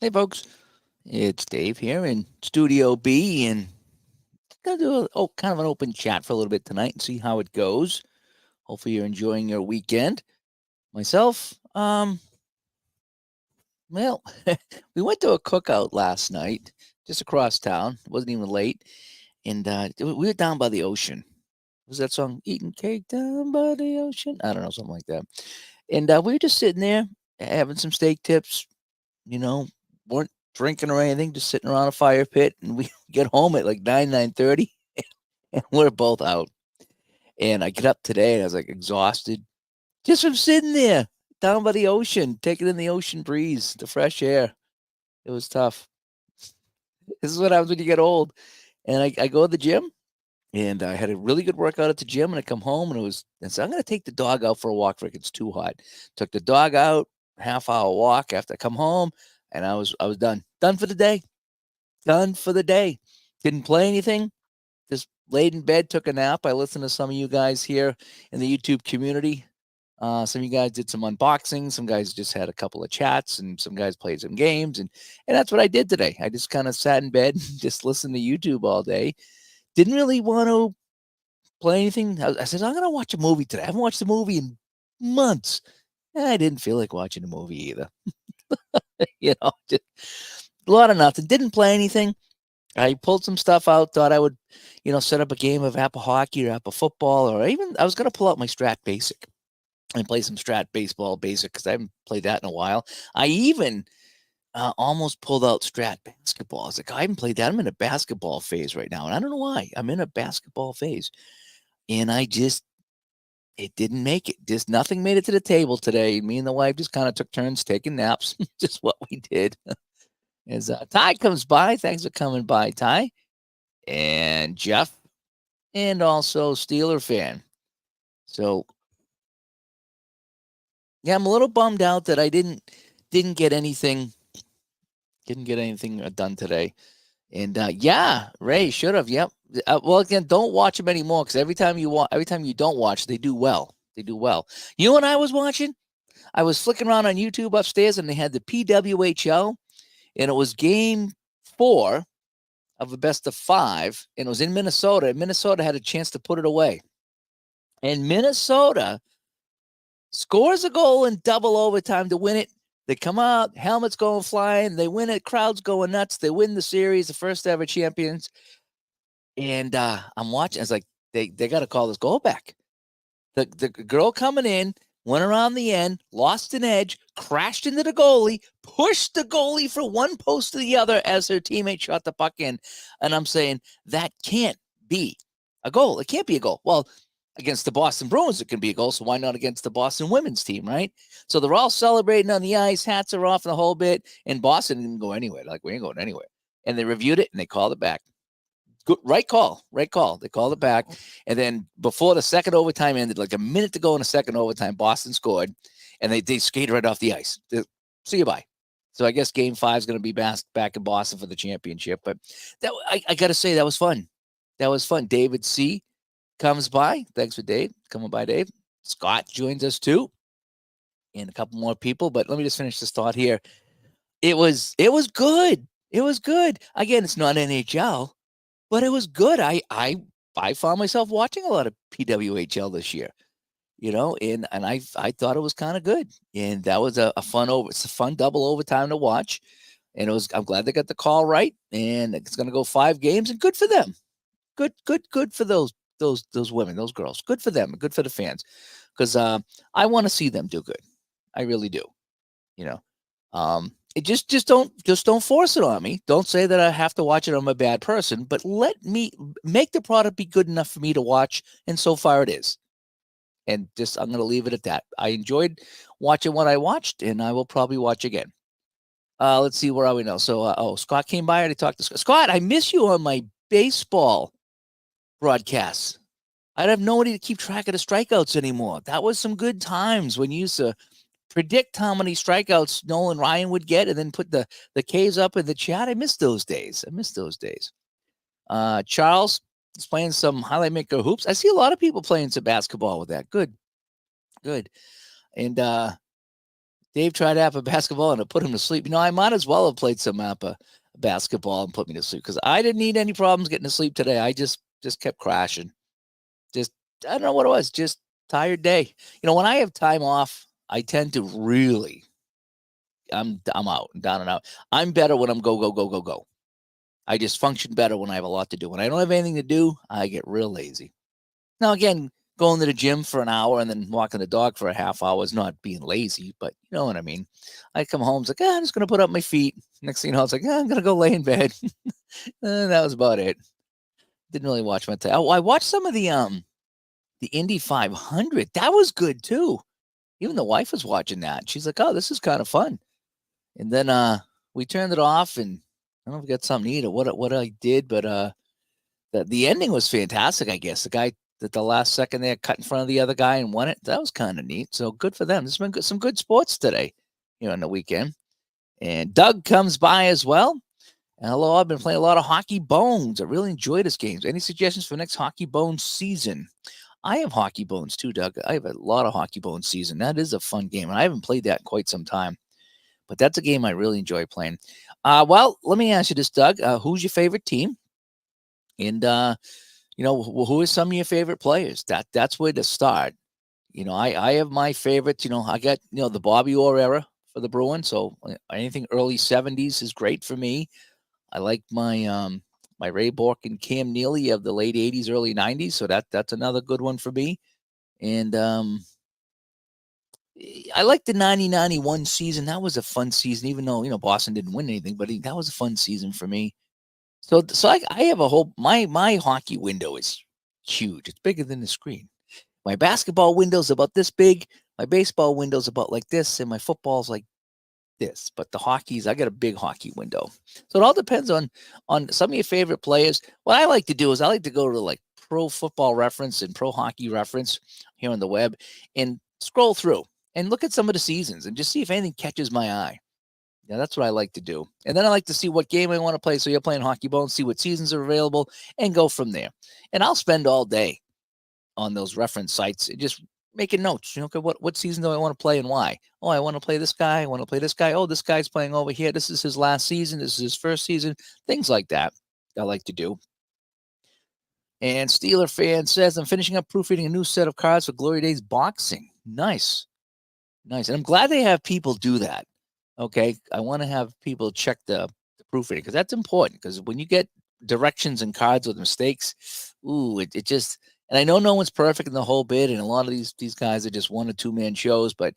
Hey, folks, it's Dave here in Studio B, and gonna do kind of an open chat for a little bit tonight and see how it goes. Hopefully, you're enjoying your weekend. Myself, well, we went to a cookout last night just across town. It wasn't even late, and we were down by the ocean. Was that song "Eating Cake Down by the Ocean"? I don't know, something like that. And we were just sitting there having some steak tips. You know, weren't drinking or anything, just sitting around a fire pit. And we get home at like 9:30, and we're both out. And I get up today and I was like exhausted just from sitting there down by the ocean, taking in the ocean breeze, the fresh air. It was tough. This is what happens when you get old. And I go to the gym, and I had a really good workout at the gym, and I come home and and so I'm going to take the dog out for a walk. For it's too hot. Took the dog out, half hour walk after I come home, and I was done for the day. Done for the day. Didn't play anything. Just laid in bed, took a nap. I listened to some of you guys here in the YouTube community. Some of you guys did some unboxing. Some guys just had a couple of chats, and some guys played some games, and that's what I did today. I just kind of sat in bed, and just listened to YouTube all day. Didn't really want to play anything. I said I'm gonna watch a movie today. I haven't watched a movie in months. I didn't feel like watching a movie either. Just a lot of nothing. Didn't play anything. I pulled some stuff out, thought I would, set up a game of Appa hockey or Appa football, or even I was going to pull out my Strat Basic and play some Strat baseball basic because I haven't played that in a while. I even almost pulled out Strat basketball. I was like, I haven't played that. I'm in a basketball phase right now, and I don't know why. I'm in a basketball phase, and it didn't make it. Just nothing made it to the table today. Me and the wife just kind of took turns taking naps. Just what we did. As Ty comes by, thanks for coming by, Ty. And Jeff, and also Steeler fan. So yeah, I'm a little bummed out that I didn't get anything done today. And yeah, Ray should have. Yep. Well, again, don't watch them anymore because every time you don't watch, they do well. They do well. You know what I was watching? I was flicking around on YouTube upstairs, and they had the PWHL, and it was game 4 of a best of 5, and it was in Minnesota. And Minnesota had a chance to put it away. And Minnesota scores a goal in double overtime to win it. They come out, helmets going flying, they win it, crowds going nuts. They win the series, the first ever champions. And I'm watching. I was like, they got to call this goal back. The girl coming in went around the end, lost an edge, crashed into the goalie, pushed the goalie from one post to the other as her teammate shot the puck in. And I'm saying, that can't be a goal. It can't be a goal. Well, against the Boston Bruins, it can be a goal. So why not against the Boston women's team, right? So they're all celebrating on the ice. Hats are off the whole bit. And Boston didn't go anywhere. Like, we ain't going anywhere. And they reviewed it and they called it back. Good, right call. They called it back. And then before the second overtime ended, like a minute to go in the second overtime, Boston scored, and they skated right off the ice. See you, bye. So I guess game 5 is going to be back in Boston for the championship. But I got to say, that was fun. That was fun. David C. comes by. Thanks for Dave coming by, Dave. Scott joins us too, and a couple more people. But let me just finish this thought here. It was good. It was good. Again, it's not NHL, but it was good. I found myself watching a lot of PWHL this year, and I thought it was kind of good, and that was it's a fun double overtime to watch, and I'm glad they got the call right, and it's going to go 5 games, and good for them, good for those women, those girls, good for them, good for the fans, because I want to see them do good, I really do, you know. It just don't force it on me. Don't say that I have to watch it. I'm a bad person, but let me make the product be good enough for me to watch. And so far it is. And I'm going to leave it at that. I enjoyed watching what I watched, and I will probably watch again. Let's see, where are we now? So, Scott came by and I talked to Scott. Scott, I miss you on my baseball broadcasts. I'd have nobody to keep track of the strikeouts anymore. That was some good times when you used to predict how many strikeouts Nolan Ryan would get and then put the K's up in the chat. I miss those days. Charles is playing some highlight maker hoops. I see a lot of people playing some basketball with that. Good. And Dave tried Appa basketball and it put him to sleep. I might as well have played some Appa basketball and put me to sleep because I didn't need any problems getting to sleep today. I just kept crashing. Just, I don't know what it was. Just tired day. When I have time off, I tend to really, I'm out, down and out. I'm better when I'm go. I just function better when I have a lot to do. When I don't have anything to do, I get real lazy. Now, again, going to the gym for an hour and then walking the dog for a half hour is not being lazy, but you know what I mean? I come home, it's like, I'm just going to put up my feet. Next thing you know, it's like, I'm going to go lay in bed. That was about it. Didn't really watch my time. I watched some of the Indy 500. That was good too. Even the wife was watching that. She's like, oh, this is kind of fun. And then we turned it off and I don't know if we got something to eat or what I did, but the ending was fantastic, I guess. The guy at the last second there cut in front of the other guy and won it. That was kind of neat. So good for them. There's been some good sports today, on the weekend. And Doug comes by as well. Hello, I've been playing a lot of Hockey Bones. I really enjoy this game. Any suggestions for next Hockey Bones season? I have Hockey Bones too, Doug. I have a lot of Hockey Bones season. That is a fun game, and I haven't played that in quite some time. But that's a game I really enjoy playing. Well, let me ask you this, Doug. Who's your favorite team? And, who are some of your favorite players? That's where to start. I have my favorites. I got, the Bobby Orr era for the Bruins. So anything early 70s is great for me. I like my my Ray Bork and Cam Neely of the late 80s, early 90s. So that's another good one for me. And I like the 90-91 season. That was a fun season, even though, Boston didn't win anything, but that was a fun season for me. So I have a whole, my hockey window is huge. It's bigger than the screen. My basketball window's about this big. My baseball window's about like this, and my football's like this. But the hockey's, I got a big hockey window. So it all depends on some of your favorite players. What I like to do is I like to go to like Pro Football Reference and Pro Hockey Reference here on the web and scroll through and look at some of the seasons and just see if anything catches my eye. Yeah, that's what I like to do. And then I like to see what game I want to play. So you're playing Hockey Bones, see what seasons are available, and go from there. And I'll spend all day on those reference sites just making notes. Okay, what season do I want to play and why? Oh, I want to play this guy. I want to play this guy. Oh, this guy's playing over here. This is his last season. This is his first season. Things like that I like to do. And Steeler fan says, I'm finishing up proofreading a new set of cards for Glory Days Boxing. Nice. And I'm glad they have people do that. Okay, I want to have people check the proofreading because that's important. Because when you get directions and cards with mistakes, it just, and I know no one's perfect in the whole bit, and a lot of these guys are just 1 or 2 man shows. But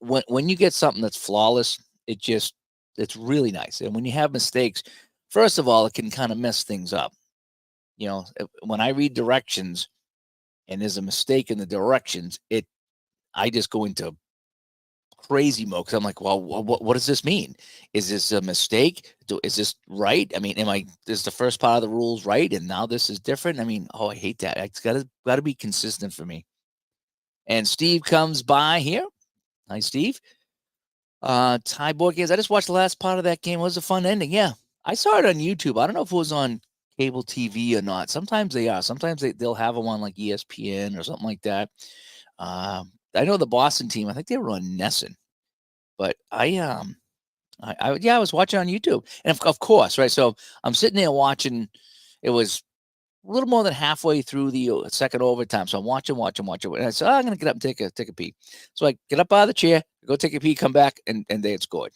when you get something that's flawless, it's really nice. And when you have mistakes, first of all, it can kind of mess things up. When I read directions and there's a mistake in the directions, I just go into crazy mode because I'm like, well, what does this mean? Is this a mistake? Is this right? I mean, is the first part of the rules right? And now this is different. I mean, I hate that. It's gotta be consistent for me. And Steve comes by here. Hi, Steve. Tie board games. I just watched the last part of that game. It was a fun ending. Yeah. I saw it on YouTube. I don't know if it was on cable TV or not. Sometimes they are. Sometimes they'll have them on like ESPN or something like that. I know the Boston team, I think they were on Nesson, but I was watching on YouTube, and of course, right. So I'm sitting there watching. It was a little more than halfway through the second overtime, so I'm watching, and I said, I'm gonna get up and take a pee. So I get up out of the chair, go take a pee, come back, and they had scored.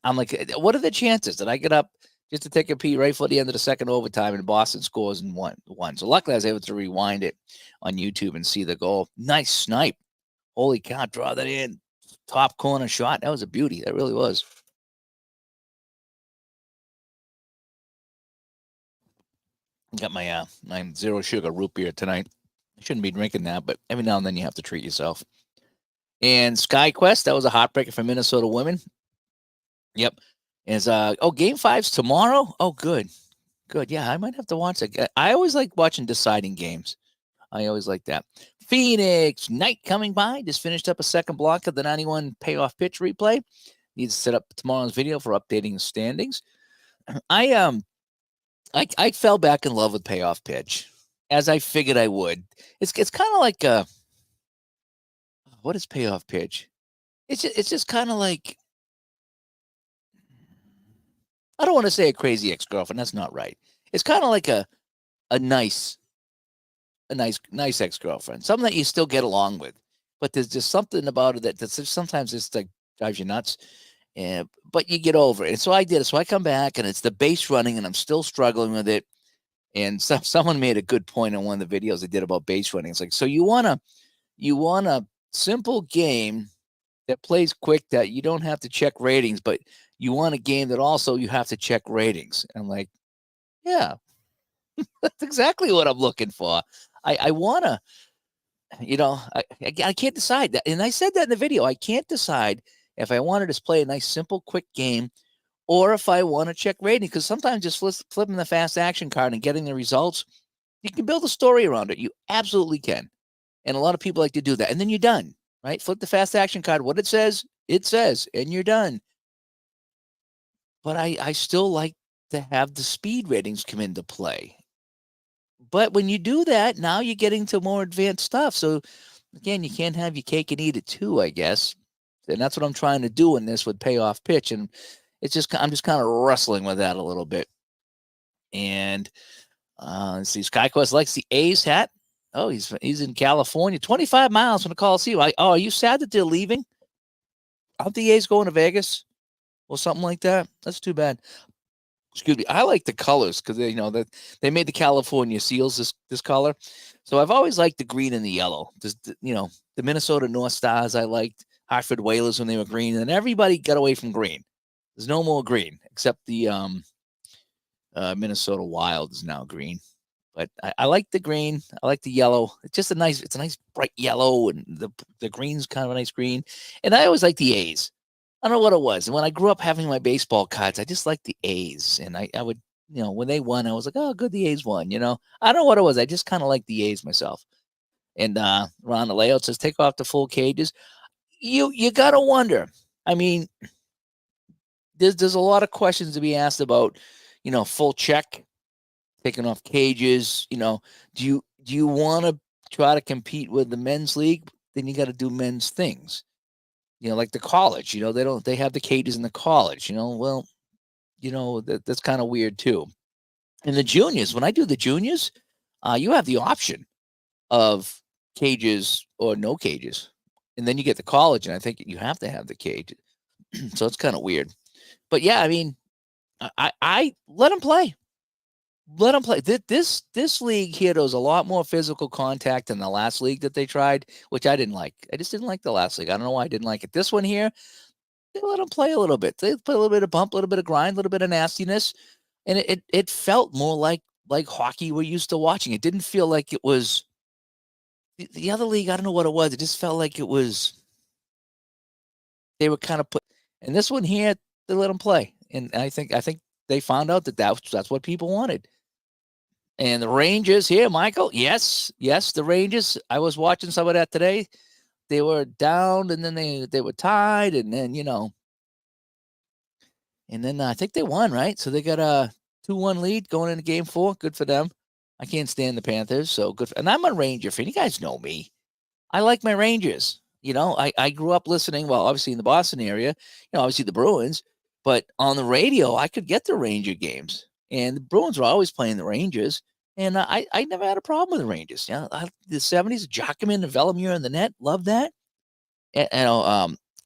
I'm like, what are the chances that I get up just to take a pee right before the end of the second overtime and Boston scores and won? So luckily I was able to rewind it on YouTube and see the goal. Nice snipe. Holy cow, draw that in. Top corner shot. That was a beauty. That really was. Got my my zero sugar root beer tonight. I shouldn't be drinking that, but every now and then you have to treat yourself. And SkyQuest, that was a heartbreaker for Minnesota women. Yep. Is game 5's tomorrow? Oh, good. Yeah, I might have to watch it. I always like watching deciding games. I always like that. Phoenix Knight coming by. Just finished up a second block of the 91 Payoff Pitch replay. Needs to set up tomorrow's video for updating the standings. I fell back in love with Payoff Pitch, as I figured I would. It's kind of like what is Payoff Pitch? it's just kind of like, I don't want to say a crazy ex-girlfriend. That's not right. It's kind of like a nice nice ex-girlfriend, something that you still get along with. But there's just something about it that's just, sometimes it's like drives you nuts. And but you get over it. And so I did it. So I come back and it's the base running, and I'm still struggling with it. And someone made a good point on one of the videos they did about base running. It's like, so you want a simple game that plays quick, that you don't have to check ratings, but you want a game that also you have to check ratings. And I'm like, yeah, that's exactly what I'm looking for. I want to, I can't decide that. And I said that in the video. I can't decide if I wanted to play a nice, simple, quick game, or if I want to check ratings. Because sometimes just flipping the fast action card and getting the results, you can build a story around it. You absolutely can. And a lot of people like to do that. And then you're done, right? Flip the fast action card. What it says, and you're done. But I still like to have the speed ratings come into play. But when you do that, now you're getting to more advanced stuff. So again, you can't have your cake and eat it too, I guess. And that's what I'm trying to do in this with Payoff Pitch. And I'm just kind of wrestling with that a little bit. And let's see, SkyQuest likes the A's hat. Oh, he's in California, 25 miles from the Coliseum. Are you sad that they're leaving? Aren't the A's going to Vegas or something like that? That's too bad. Excuse me. I like the colors because that they made the California Seals this color. So I've always liked the green and the yellow. The Minnesota North Stars I liked, Hartford Whalers when they were green, and everybody got away from green. There's no more green except the Minnesota Wild is now green. But I like the green. I like the yellow. It's a nice bright yellow, and the green's kind of a nice green. And I always like the A's. I don't know what it was. And when I grew up having my baseball cards, I just liked the A's. And I would, when they won, I was like, oh, good, the A's won. I don't know what it was. I just kind of like the A's myself. And Ron the layout says, take off the full cages. You got to wonder. I mean, there's a lot of questions to be asked about, full check, taking off cages. Do you want to try to compete with the men's league? Then you got to do men's things. Like the college, they have the cages in the college, well, that's kind of weird too. And the juniors, when I do the juniors, you have the option of cages or no cages. And then you get the college, and I think you have to have the cage. So it's kind of weird. But yeah, I mean, I let them play. Let them play. This league here does a lot more physical contact than the last league that they tried, which I didn't like. I just didn't like the last league. I don't know why I didn't like it. This one here, they let them play a little bit. They play a little bit of bump, a little bit of grind, a little bit of nastiness, and it felt more like hockey we're used to watching. It didn't feel like it was the other league. I don't know what it was. It just felt like it was. They were kind of put, and this one here, they let them play, and I think they found out that's what people wanted. And the Rangers here, Michael, yes, the Rangers. I was watching some of that today. They were down, and then they were tied, and then I think they won, right? So they got a 2-1 lead going into Game 4. Good for them. I can't stand the Panthers, so good. And I'm a Ranger fan. You guys know me. I like my Rangers. I grew up listening. Well, obviously in the Boston area, obviously the Bruins, but on the radio I could get the Ranger games, and the Bruins were always playing the Rangers. And I never had a problem with the Rangers. The 70s, Jockerman and Velimir in the net. Love that. And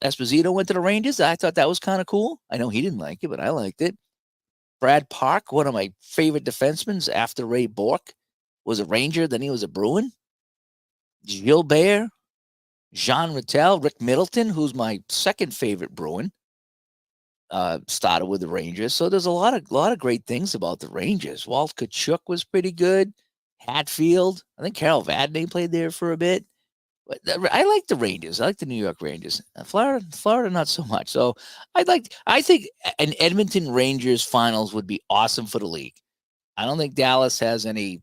Esposito went to the Rangers. I thought that was kind of cool. I know he didn't like it, but I liked it. Brad Park, one of my favorite defensemen after Ray Bourque, was a Ranger. Then he was a Bruin. Gilbert, Jean Rattel, Rick Middleton, who's my second favorite Bruin, started with the Rangers. So there's a lot of great things about the Rangers. Walt Kachuk was pretty good. Hatfield, I think Carol Vadney played there for a bit. But I like the Rangers. I like the New York Rangers. Florida, not so much. So I think an Edmonton Rangers finals would be awesome for the league. I don't think Dallas has any.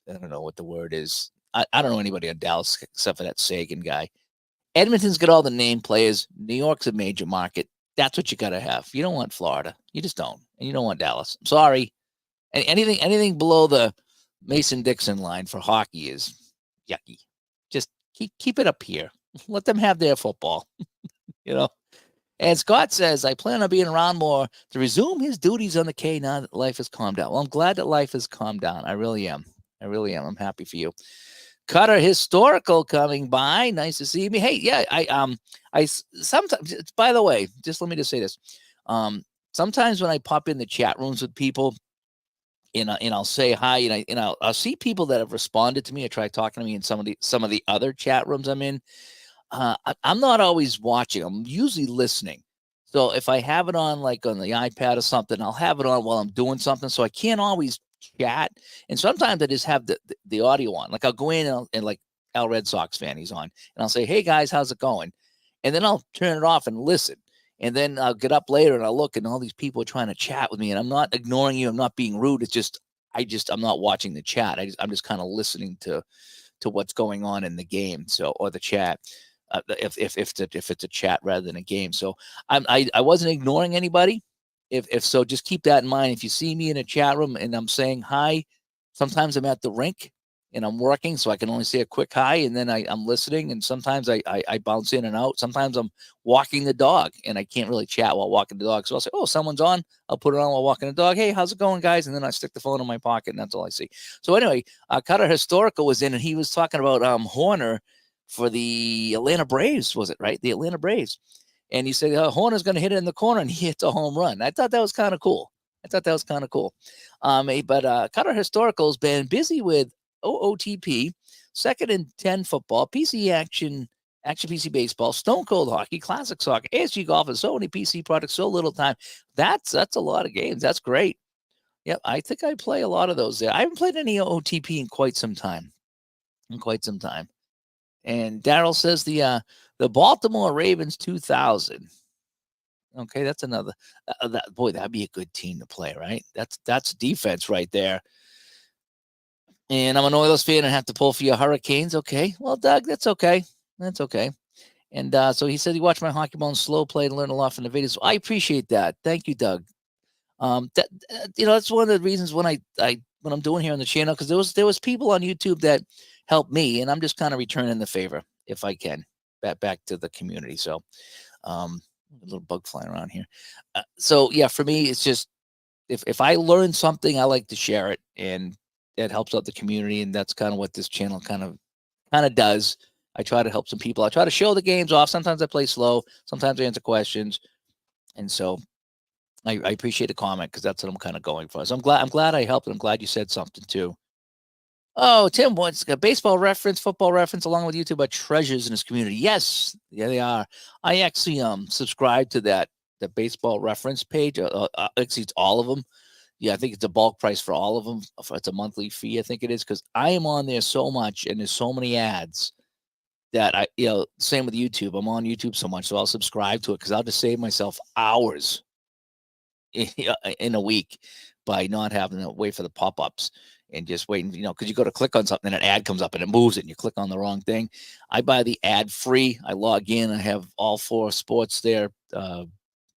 I don't know what the word is. I don't know anybody on Dallas except for that Sagan guy. Edmonton's got all the name players. New York's a major market. That's what you got to have. You don't want Florida. You just don't. And you don't want Dallas. I'm sorry. And anything below the Mason-Dixon line for hockey is yucky. Just keep it up here. Let them have their football, you know. And Scott says, I plan on being around more to resume his duties on the K now that life has calmed down. Well, I'm glad that life has calmed down. I really am. I really am. I'm happy for you. Cutter Historical coming by. Nice to see me. Hey, yeah, I sometimes, by the way, just let me just say this. Sometimes when I pop in the chat rooms with people, and I'll say hi, and I'll see people that have responded to me. I try talking to me in some of the other chat rooms I'm in. I'm not always watching. I'm usually listening. So if I have it on like on the iPad or something, I'll have it on while I'm doing something. So I can't always chat. And sometimes I just have the audio on. Like I'll go in and like Al Red Sox fan, he's on, and I'll say, "Hey guys, how's it going?" And then I'll turn it off and listen. And then I'll get up later and I'll look, and all these people are trying to chat with me. And I'm not ignoring you. I'm not being rude. It's just I'm not watching the chat. I'm just kind of listening to what's going on in the game. So or the chat. If it's a chat rather than a game. So I wasn't ignoring anybody. If so, just keep that in mind. If you see me in a chat room and I'm saying hi, sometimes I'm at the rink and I'm working, so I can only say a quick hi, and then I'm listening. And sometimes I bounce in and out. Sometimes I'm walking the dog and I can't really chat while walking the dog. So I'll say, oh, someone's on. I'll put it on while walking the dog. Hey, how's it going, guys? And then I stick the phone in my pocket, and that's all I see. So anyway, Cutter Historical was in, and he was talking about Horner for the Atlanta Braves, was it right? The Atlanta Braves. And he said, Horner's going to hit it in the corner, and he hits a home run. I thought that was kind of cool. But Cutter Historical's been busy with OOTP, second and 10 football, PC action PC baseball, Stone Cold hockey, classic soccer, ASG golf, and so many PC products, so little time. That's a lot of games. That's great. Yep, I think I play a lot of those there. I haven't played any OOTP in quite some time. And Daryl says the Baltimore Ravens 2000. Okay, that's another. That'd be a good team to play, right? That's defense right there. And I'm an Oilers fan and have to pull for your Hurricanes. Okay, well, Doug, that's okay. And so he said he watched my hockey ball and slow play and learned a lot from the videos. So I appreciate that. Thank you, Doug. That's one of the reasons when I'm doing here on the channel, because there was people on YouTube that helped me, and I'm just kind of returning the favor if I can back to the community. So a little bug flying around here. So yeah, for me, it's just if I learn something, I like to share it, and that helps out the community, and that's kind of what this channel kind of does. I try to help some people. I try to show the games off. Sometimes I play slow. Sometimes I answer questions, and so I appreciate the comment, because that's what I'm kind of going for. So I'm glad I helped. And I'm glad you said something too. Oh, Tim wants a baseball reference, football reference, along with YouTube are treasures in his community. Yes, yeah, they are. I actually subscribe to the baseball reference page. Actually, it's all of them. Yeah, I think it's a bulk price for all of them. It's a monthly fee, I think it is, because I am on there so much, and there's so many ads that same with YouTube. I'm on YouTube so much, so I'll subscribe to it, because I'll just save myself hours in a week by not having to wait for the pop-ups and just waiting, because you go to click on something and an ad comes up and it moves it and you click on the wrong thing. I buy the ad free. I log in. I have all 4 sports there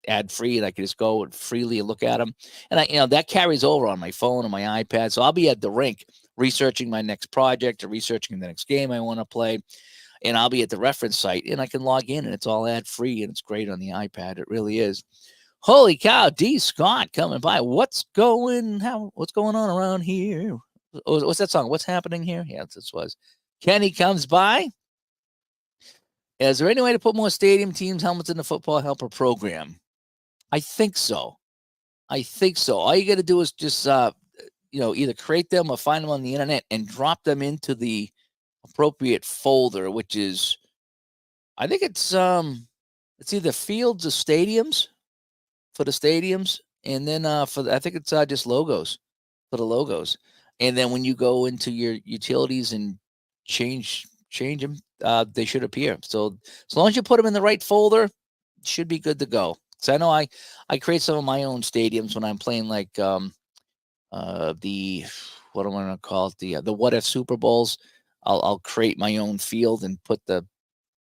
ad free, and I can just go and freely look at them. And that carries over on my phone and my iPad. So I'll be at the rink researching my next project or researching the next game I want to play. And I'll be at the reference site and I can log in, and it's all ad free, and it's great on the iPad. It really is. Holy cow, D. Scott coming by. What's going on around here? What's that song? What's happening here? Yeah, this was. Kenny comes by. Is there any way to put more stadium teams helmets in the football helper program? I think so. All you got to do is just either create them or find them on the internet and drop them into the appropriate folder, which is, I think it's either fields or stadiums. For the stadiums, and then I think it's just logos for the logos. And then when you go into your utilities and change them, they should appear. So as long as you put them in the right folder, it should be good to go. So I know I create some of my own stadiums when I'm playing, like what am I going to call it, the What If Super Bowls. I'll create my own field and put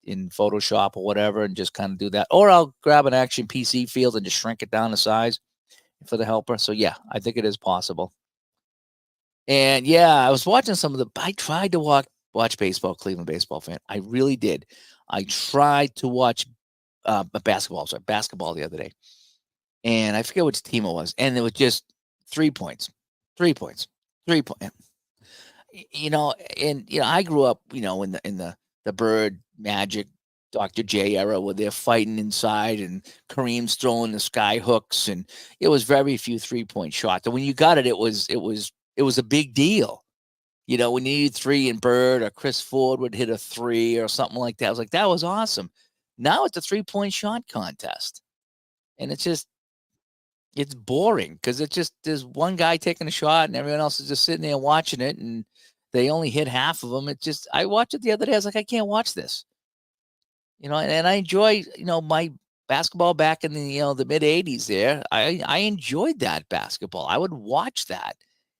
in Photoshop or whatever, and just kind of do that. Or I'll grab an action PC field and just shrink it down to size for the helper. So yeah, I think it is possible. And yeah, I was watching I tried to watch baseball, Cleveland baseball fan. I really did. I tried to watch basketball the other day, and I forget which team it was, and it was just 3 points, 3 points, 3 point. I grew up, in the Bird, Magic, Dr. J era where they're fighting inside and Kareem's throwing the sky hooks, and it was very few 3-point shots. And when you got it, it was a big deal. When you needed 3 and Bird or Chris Ford would hit a 3 or something like that. I was like, that was awesome. Now it's a 3-point shot contest. And it's boring because there's one guy taking a shot and everyone else is just sitting there watching it, and they only hit half of them. I watched it the other day. I was like, I can't watch this. And I enjoy, my basketball back in the mid 80s there. I enjoyed that basketball. I would watch that.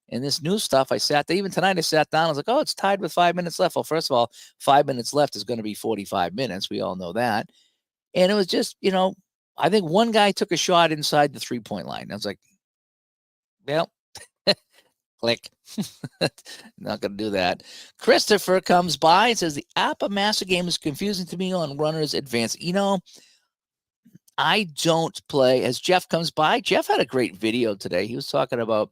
And this new stuff, even tonight I sat down. I was like, oh, it's tied with 5 minutes left. Well, first of all, 5 minutes left is going to be 45 minutes. We all know that. And it was just, I think one guy took a shot inside the 3-point line. I was like, well, click. Not going to do that. Christopher comes by and says, the Appa Master game is confusing to me on Runner's Advance. I don't play. As Jeff comes by, Jeff had a great video today. He was talking about,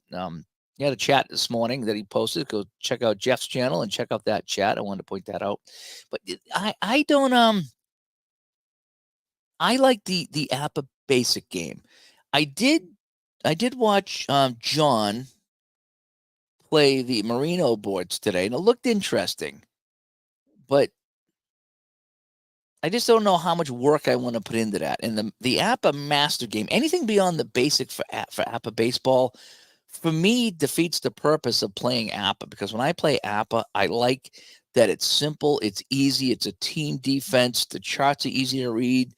he had a chat this morning that he posted. Go check out Jeff's channel and check out that chat. I wanted to point that out. But I don't, I like the Appa basic game. I did watch John play the Merino boards today, and it looked interesting. But I just don't know how much work I want to put into that. And the Appa Master game, anything beyond the basic for Appa Baseball, for me, defeats the purpose of playing Appa, because when I play Appa, I like that it's simple, it's easy, it's a team defense, the charts are easy to read,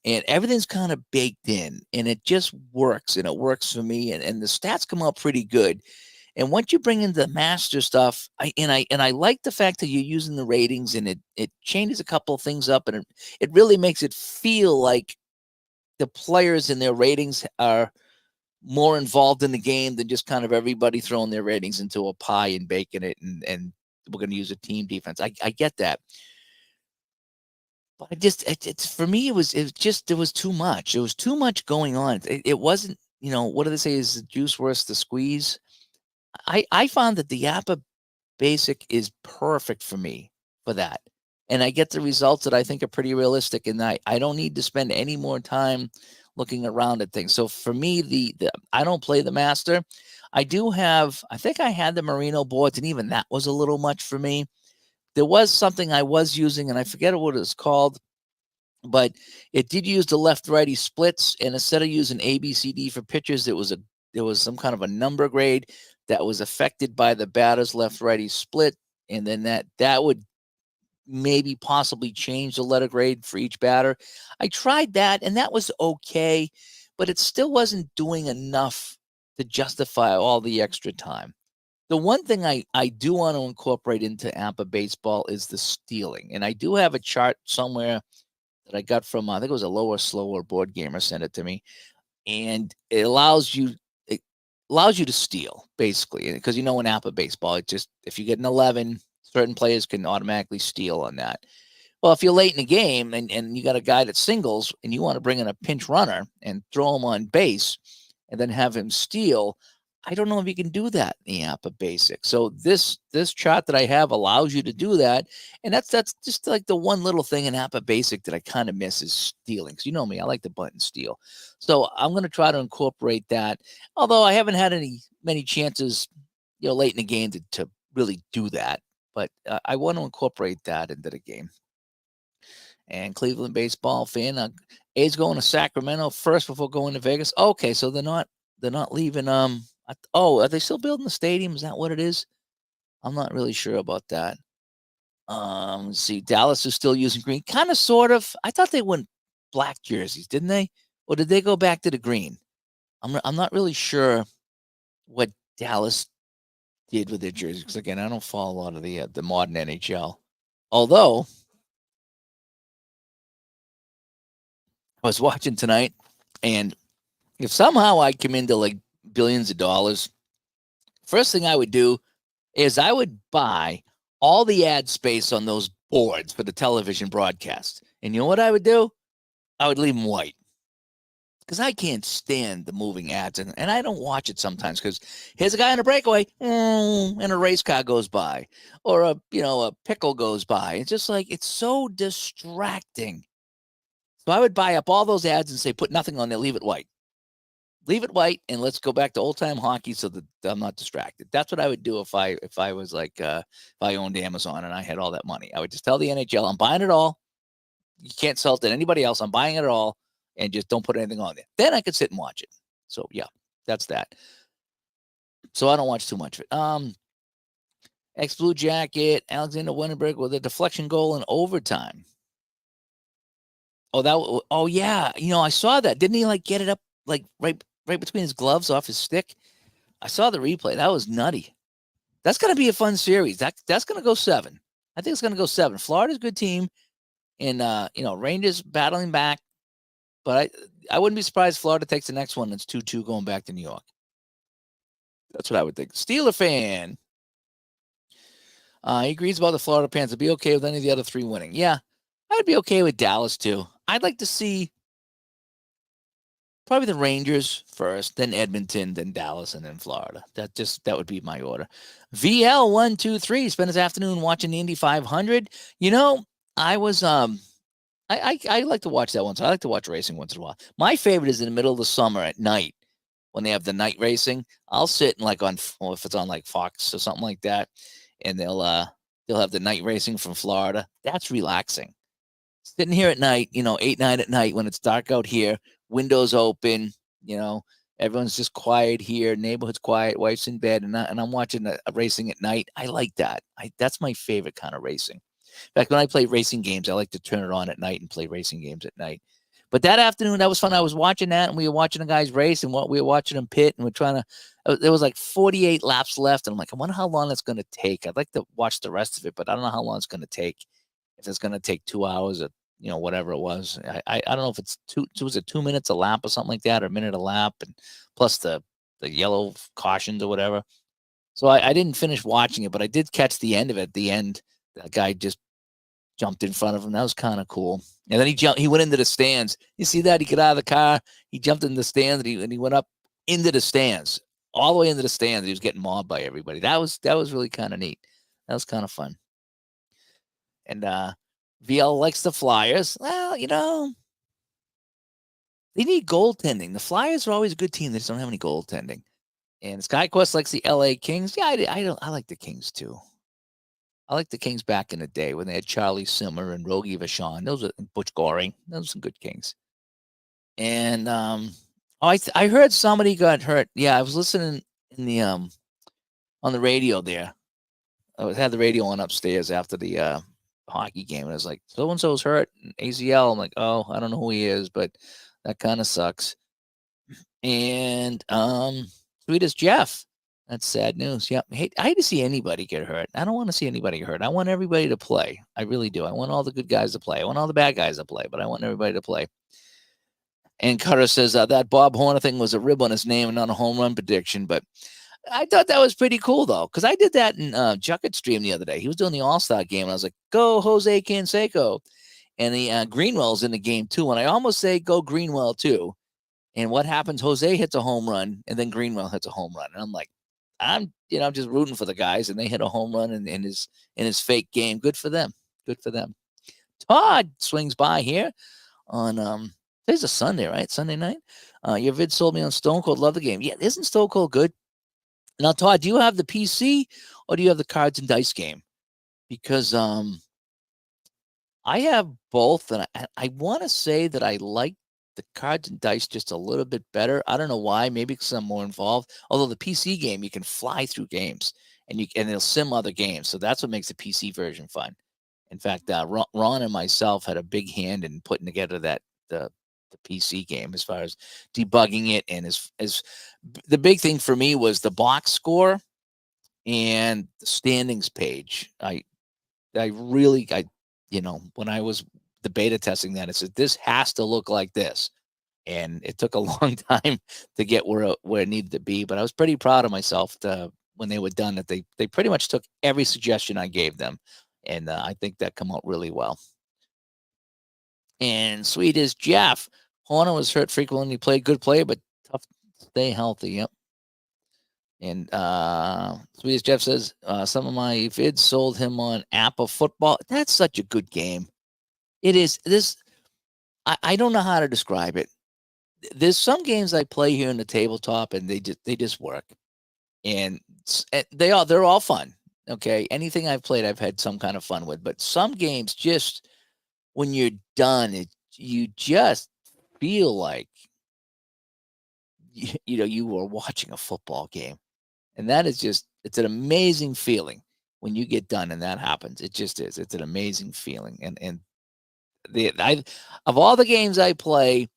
and everything's kind of baked in, and it just works, and it works for me, and the stats come out pretty good. And once you bring in the master stuff, I like the fact that you're using the ratings, and it changes a couple of things up, and it really makes it feel like the players and their ratings are more involved in the game than just kind of everybody throwing their ratings into a pie and baking it, and we're going to use a team defense. I get that. But it's for me, it was just, there was too much. There was too much going on. It wasn't, what do they say, is the juice worth the squeeze? I found that the Appa Basic is perfect for me for that. And I get the results that I think are pretty realistic, and I don't need to spend any more time looking around at things. So for me, I don't play the master. I think I had the Merino boards, and even that was a little much for me. There was something I was using, and I forget what it was called, but it did use the left-righty splits, and instead of using ABCD for pitchers, there was some kind of a number grade that was affected by the batter's left-righty split, and then that would maybe possibly change the letter grade for each batter. I tried that, and that was okay, but it still wasn't doing enough to justify all the extra time. The one thing I do want to incorporate into Appa Baseball is the stealing, and I do have a chart somewhere that I got from, I think it was a Lower Slower board gamer sent it to me, and it allows you to steal, basically, because in Appa Baseball, if you get an 11, certain players can automatically steal on that. Well, if you're late in the game and you got a guy that singles and you want to bring in a pinch runner and throw him on base and then have him steal, I don't know if you can do that in the Appa Basic. So this chart that I have allows you to do that, and that's just like the one little thing in Appa Basic that I kind of miss is stealing. Because you know me, I like the button steal. So I'm going to try to incorporate that, although I haven't had many chances, late in the game to really do that. But I want to incorporate that into the game. And Cleveland baseball fan, A's going to Sacramento first before going to Vegas. Okay, so they're not leaving. Are they still building the stadium? Is that what it is? I'm not really sure about that. Let's see. Dallas is still using green, kind of, sort of. I thought they went black jerseys, didn't they? Or did they go back to the green? I'm not really sure what Dallas did with their jerseys, because again, I don't follow a lot of the modern NHL. Although I was watching tonight, and if somehow I come into like billions of dollars, first thing I would do is I would buy all the ad space on those boards for the television broadcast. And you know what I would do? I would leave them white. Because I can't stand the moving ads, and I don't watch it sometimes because here's a guy in a breakaway, and a race car goes by, or a pickle goes by. It's just like it's so distracting. So I would buy up all those ads and say, put nothing on there, leave it white. Leave it white, and let's go back to old time hockey so that I'm not distracted. That's what I would do if I was like if I owned Amazon and I had all that money. I would just tell the NHL, I'm buying it all. You can't sell it to anybody else. I'm buying it all. And just don't put anything on there. Then I could sit and watch it. So yeah, that's that. So I don't watch too much of it. Ex-Blue Jacket, Alexander Winterberg with a deflection goal in overtime. Oh yeah, I saw that. Didn't he like get it up like right between his gloves off his stick? I saw the replay. That was nutty. That's gonna be a fun series. That's gonna go 7. I think it's gonna go 7. Florida's a good team, and Rangers battling back. But I wouldn't be surprised if Florida takes the next one. It's 2-2 going back to New York. That's what I would think. Steeler fan. He agrees about the Florida Panthers. Be okay with any of the other 3 winning. Yeah, I'd be okay with Dallas too. I'd like to see probably the Rangers first, then Edmonton, then Dallas, and then Florida. That would be my order. VL123 spent his afternoon watching the Indy 500. I was I like to watch that one. So I like to watch racing once in a while. My favorite is in the middle of the summer at night when they have the night racing. I'll sit and if it's on like Fox or something like that, and they'll have the night racing from Florida. That's relaxing. Sitting here at night, 8, 9 at night when it's dark out here, windows open, everyone's just quiet here, neighborhood's quiet, wife's in bed, and I'm watching a racing at night. I like that. That's my favorite kind of racing. In fact, when I play racing games, I like to turn it on at night and play racing games at night. But that afternoon, that was fun. I was watching that, and we were watching the guys race, and we were watching them pit, and we're trying to. There was like 48 laps left, and I'm like, I wonder how long it's going to take. I'd like to watch the rest of it, but I don't know how long it's going to take. If it's going to take 2 hours or whatever it was. I don't know if it's was it 2 minutes a lap or something like that, or a minute a lap, and plus the yellow cautions or whatever. So I didn't finish watching it, but I did catch the end of it. At the end, that guy just jumped in front of him. That was kind of cool. And then he went into the stands. You see that? He got out of the car. He jumped in the stands, and he went up into the stands, all the way into the stands. He was getting mobbed by everybody. That was really kind of neat. That was kind of fun. And VL likes the Flyers. Well, they need goaltending. The Flyers are always a good team. They just don't have any goaltending. And SkyQuest likes the LA Kings. Yeah, I like the Kings too. I like the Kings back in the day when they had Charlie Simmer and Rogie Vachon. Those are Butch Goring. Those are some good Kings. And I heard somebody got hurt. Yeah, I was listening in the on the radio there. I had the radio on upstairs after the hockey game, and I was like, so and so's hurt, ACL. I'm like, oh, I don't know who he is, but that kind of sucks. And sweet as Jeff. That's sad news. Yeah, I hate to see anybody get hurt. I don't want to see anybody get hurt. I want everybody to play. I really do. I want all the good guys to play. I want all the bad guys to play, but I want everybody to play. And Cutter says that Bob Horner thing was a rib on his name and not a home run prediction, but I thought that was pretty cool, though, because I did that in Jucket's stream the other day. He was doing the All-Star game, and I was like, go Jose Canseco. And the Greenwell's in the game, too, and I almost say go Greenwell, too. And what happens? Jose hits a home run, and then Greenwell hits a home run. And I'm like, I'm just rooting for the guys, and they hit a home run in his fake game. Good for them. Good for them. Todd swings by here on today's a Sunday, right? Sunday night. Your vid sold me on Stone Cold. Love the game. Yeah, isn't Stone Cold good? Now, Todd, do you have the PC or do you have the cards and dice game? Because I have both, and I want to say that I like the cards and dice just a little bit better. I don't know why. Maybe because I'm more involved. Although the PC game, you can fly through games, and they'll sim other games. So that's what makes the PC version fun. In fact, Ron and myself had a big hand in putting together the PC game as far as debugging it, and as the big thing for me was the box score and the standings page. I really when I was the beta testing that, I said this has to look like this, and it took a long time to get where it needed to be. But I was pretty proud of myself when they were done that they pretty much took every suggestion I gave them And I think that come out really well. And sweet as Jeff. Horner was hurt frequently. He played good play, but tough to stay healthy. Yep. And sweet as Jeff says, some of my vids sold him on Appa Football. That's such a good game. It is. I don't know how to describe it. There's some games I play here in the tabletop, and they just work, and they're all fun. Okay, anything I've played, I've had some kind of fun with. But some games, just when you're done, you just feel like you were watching a football game, and that is it's an amazing feeling when you get done and that happens. It just is. It's an amazing feeling, and of all the games I play,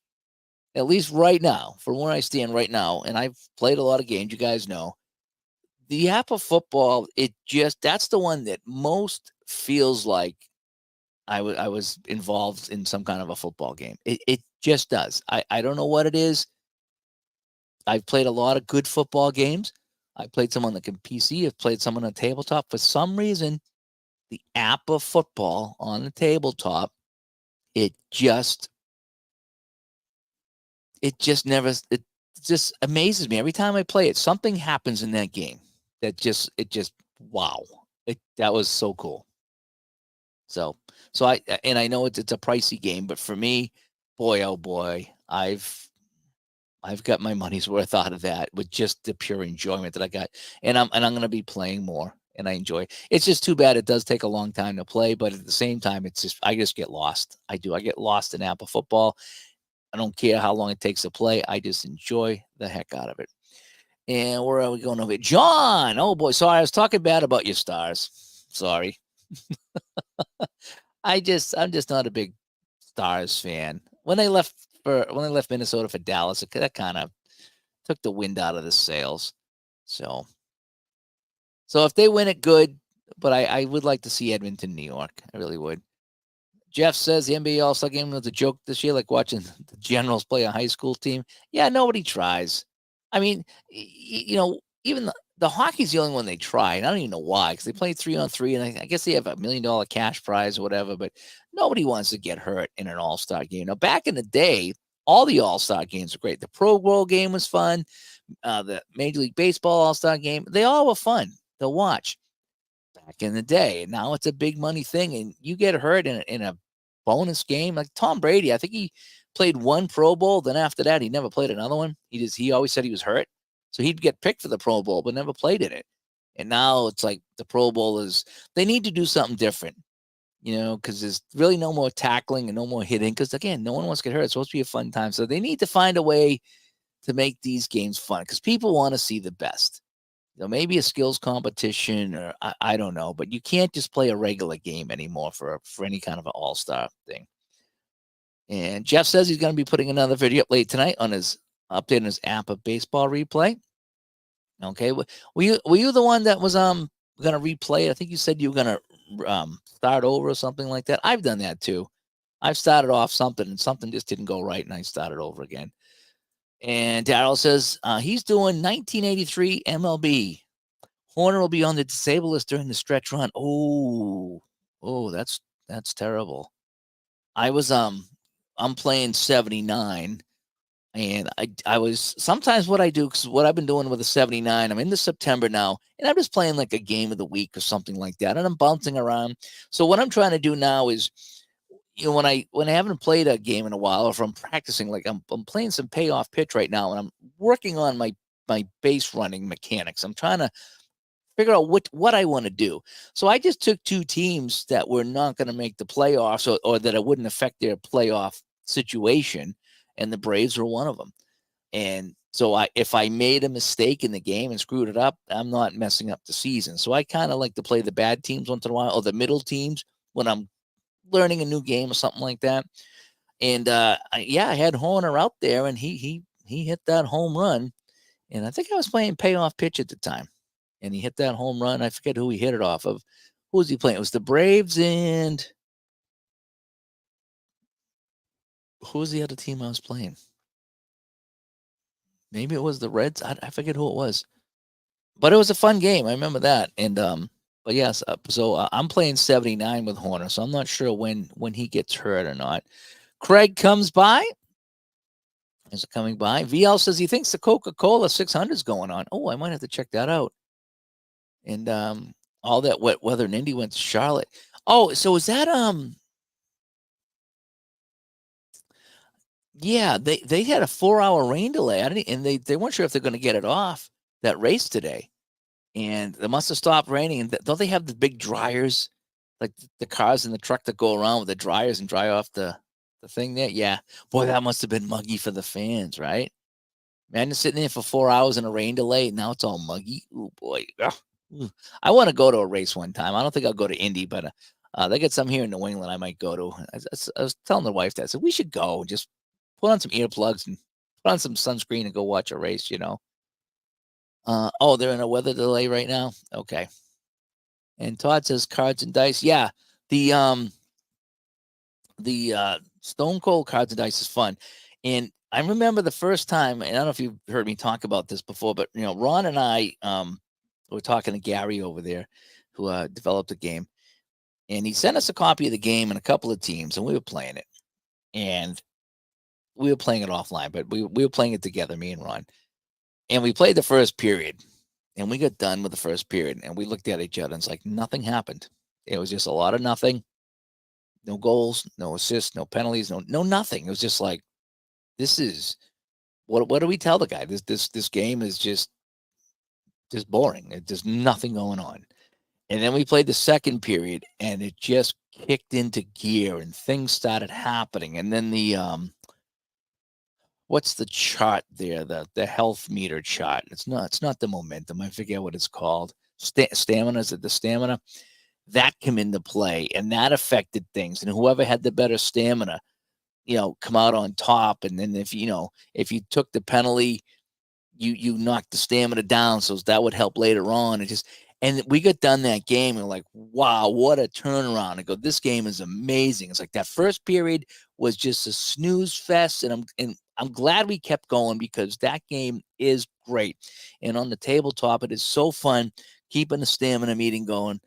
at least right now, from where I stand right now, and I've played a lot of games, you guys know, the Appa Football, that's the one that most feels like I was involved in some kind of a football game. It just does. I don't know what it is. I've played a lot of good football games. I played some on the PC. I've played some on the tabletop. For some reason, the Appa Football on the tabletop, it just amazes me every time I play it. Something happens in that game that wow. That was so cool. So I know it's a pricey game, but for me, boy, oh boy, I've got my money's worth out of that with just the pure enjoyment that I got. And I'm going to be playing more, and I enjoy it. It's just too bad it does take a long time to play, but at the same time, I just get lost. I get lost in Appa Football. I don't care how long it takes to play. I just enjoy the heck out of it. And where are we going over here? John! Oh boy, sorry, I was talking bad about your Stars. Sorry. I'm just not a big Stars fan. When they left Minnesota for Dallas, that kind of took the wind out of the sails. So if they win it, good. But I would like to see Edmonton, New York. I really would. Jeff says the NBA All-Star game was a joke this year, like watching the Generals play a high school team. Yeah, nobody tries. I mean, even the hockey's the only one they try, and I don't even know why, because they play 3-on-3, and I guess they have $1 million cash prize or whatever, but nobody wants to get hurt in an All-Star game. Now, back in the day, all the All-Star games were great. The Pro Bowl game was fun. The Major League Baseball All-Star game, they all were fun to watch back in the day. And now it's a big money thing, and you get hurt in a bonus game. Like Tom Brady, I think he played one Pro Bowl. Then after that, he never played another one. He always said he was hurt. So he'd get picked for the Pro Bowl, but never played in it. And now it's like the Pro Bowl they need to do something different, because there's really no more tackling and no more hitting. Because again, no one wants to get hurt. It's supposed to be a fun time. So they need to find a way to make these games fun, because people want to see the best. Maybe a skills competition, or I don't know, but you can't just play a regular game anymore for any kind of an all-star thing. And Jeff says he's going to be putting another video up late tonight on his update on his Appa baseball replay. Okay, were you the one that was going to replay? I think you said you were going to start over or something like that. I've done that too. I've started off something and something just didn't go right, and I started over again. And Daryl says he's doing 1983 MLB. Horner will be on the disabled list during the stretch run. Oh, that's terrible. I'm playing 79, and I was sometimes what I do, because what I've been doing with the 79, I'm into September now, and I'm just playing like a game of the week or something like that, and I'm bouncing around. So what I'm trying to do now is, when I haven't played a game in a while, or if I'm practicing, like I'm playing some Payoff Pitch right now, and I'm working on my base running mechanics. I'm trying to figure out what I want to do. So I just took two teams that were not going to make the playoffs, or that it wouldn't affect their playoff situation, and the Braves were one of them. And so if I made a mistake in the game and screwed it up, I'm not messing up the season. So I kind of like to play the bad teams once in a while, or the middle teams when I'm learning a new game or something like that. And I had Horner out there, and he hit that home run. And I think I was playing Payoff Pitch at the time, and he hit that home run. I forget who he hit it off of. Who was he playing? It was the Braves, and who was the other team I was playing? Maybe it was the Reds. I forget who it was, but it was a fun game. I remember that. And But yes, I'm playing 79 with Horner, so I'm not sure when he gets hurt or not. Craig comes by. Is it coming by? VL says he thinks the Coca-Cola 600 is going on. Oh, I might have to check that out. And all that wet weather in Indy went to Charlotte. Oh, so is that yeah, they had a 4-hour rain delay. And they weren't sure if they're going to get it off that race today. And they must have stopped raining. And don't they have the big dryers, like the cars in the truck that go around with the dryers and dry off the thing there? Yeah, boy, that must have been muggy for the fans, right? Man, sitting there for 4 hours in a rain delay. Now it's all muggy. Oh boy, I want to go to a race one time. I don't think I'll go to Indy, but they got some here in New England. I might go to. I was telling the wife that I said we should go. Just put on some earplugs and put on some sunscreen and go watch a race. Oh, they're in a weather delay right now. Okay. And Todd says cards and dice. Yeah, the Stone Cold cards and dice is fun. And I remember the first time, and I don't know if you've heard me talk about this before, but Ron and I were talking to Gary over there, who developed the game, and he sent us a copy of the game and a couple of teams, and we were playing it, and we were playing it offline, but we were playing it together, me and Ron, and we played the first period, and we got done with the first period, and we looked at each other, and it's like nothing happened. It was just a lot of nothing. No goals, no assists, no penalties, no nothing. It was just like, this is what do we tell the guy? This game is just boring. There's nothing going on. And then we played the second period, and it just kicked into gear, and things started happening. And then the what's the chart there? The health meter chart. It's not the momentum. I forget what it's called. Stamina, is it the stamina? That came into play, and that affected things. And whoever had the better stamina, come out on top. And then if you took the penalty, you knocked the stamina down, so that would help later on. And we got done that game, and we're like, wow, what a turnaround! I go, this game is amazing. It's like that first period was just a snooze fest, and I'm glad we kept going because that game is great. And on the tabletop, it is so fun keeping the stamina meter going,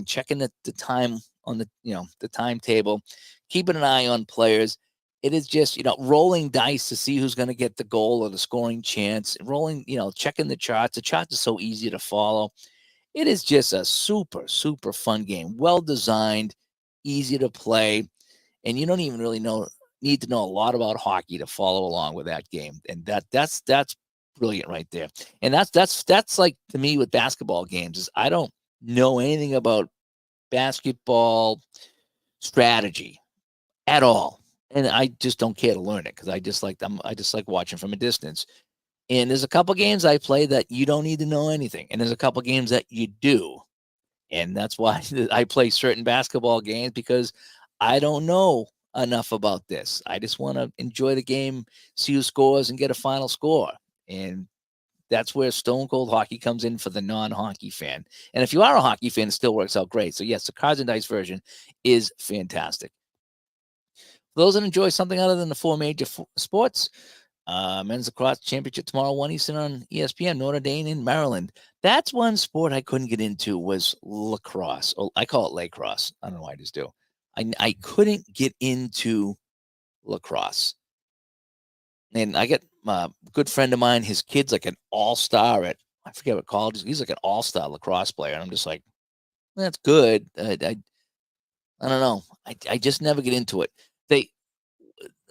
checking the time on the timetable, keeping an eye on players. It is just, rolling dice to see who's going to get the goal or the scoring chance, rolling, checking the charts. The charts are so easy to follow. It is just a super, super fun game. Well designed, easy to play. And you don't even really need to know a lot about hockey to follow along with that game. And that's brilliant right there. And that's like, to me, with basketball games, is I don't know anything about basketball strategy at all. And I just don't care to learn it because I just like watching from a distance. And there's a couple games I play that you don't need to know anything. And there's a couple games that you do. And that's why I play certain basketball games, because I don't know enough about this. I just want to enjoy the game, see who scores, and get a final score. And that's where Stone Cold Hockey comes in for the non-hockey fan. And if you are a hockey fan, it still works out great. So yes, the cards and dice version is fantastic. For those that enjoy something other than the four major sports, men's lacrosse championship tomorrow, 1 Eastern on ESPN, Notre Dame in Maryland. That's one sport I couldn't get into, was lacrosse. Oh, I call it lacrosse. I don't know why I just do. I couldn't get into lacrosse. And I get a good friend of mine, his kid's like an all-star at, I forget what college. He's like an all-star lacrosse player. And I'm just like, that's good. I don't know. I just never get into it.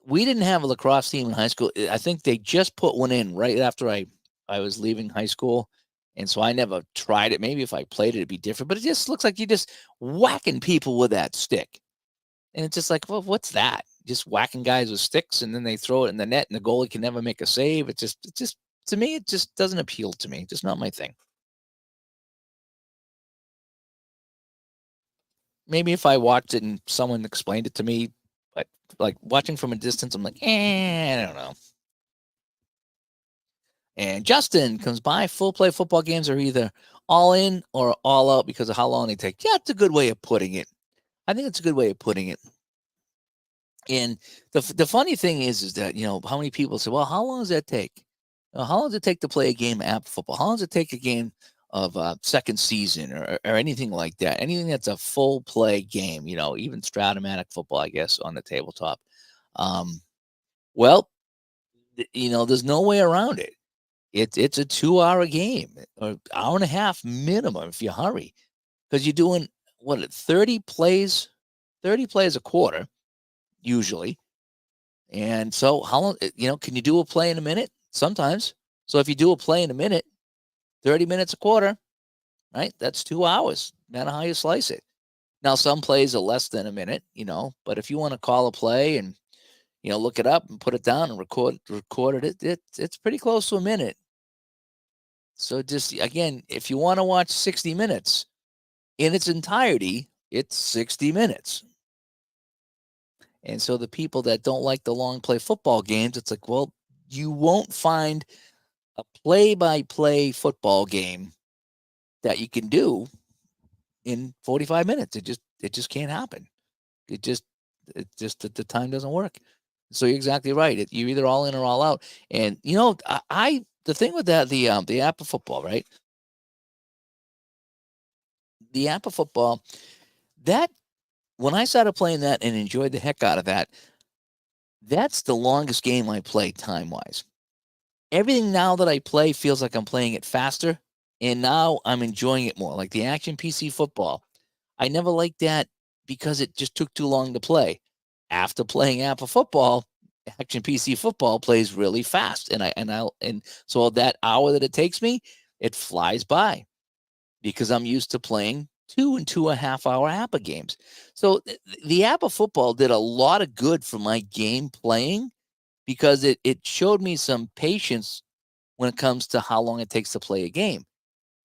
We didn't have a lacrosse team in high school. I think they just put one in right after I was leaving high school. And so I never tried it. Maybe if I played it, it'd be different. But it just looks like you're just whacking people with that stick. And it's just like, well, what's that? Just whacking guys with sticks, and then they throw it in the net, and the goalie can never make a save. It's just to me, it just doesn't appeal to me. Just not my thing. Maybe if I watched it and someone explained it to me, but like watching from a distance, I'm like, I don't know. And Justin comes by. Full play football games are either all in or all out because of how long they take. Yeah, it's a good way of putting it. I think it's a good way of putting it. And the funny thing is that, how many people say, well, how long does that take? How long does it take to play a game of Appa Football? How long does it take a game second season or anything like that. Anything that's a full play game, even Stratomatic football, I guess, on the tabletop. Well, there's no way around it. It's a 2-hour game, or hour and a half minimum if you hurry, because you're doing 30 plays a quarter usually. And so how long, can you do a play in a minute? Sometimes. So if you do a play in a minute, 30 minutes a quarter, right? That's 2 hours, no matter how you slice it. Now, some plays are less than a minute, but if you want to call a play and, look it up and put it down and record it, it's pretty close to a minute. So just, again, if you want to watch 60 minutes in its entirety, it's 60 minutes. And so the people that don't like the long play football games, it's like, well, you won't find a play-by-play football game that you can do in 45 minutes. It just can't happen. It just the time doesn't work. So you're exactly right. You're either all in or all out. And the thing with that, the Appa Football, right? The Appa Football, that when I started playing that and enjoyed the heck out of that, that's the longest game I played time-wise. Everything now that I play feels like I'm playing it faster, and now I'm enjoying it more. Like the Action PC Football, I never liked that because it just took too long to play. After playing Appa Football, Action PC Football plays really fast, and so that hour that it takes me, it flies by because I'm used to playing 2 and 2.5 hour Appa games. So the Appa Football did a lot of good for my game playing because it showed me some patience when it comes to how long it takes to play a game.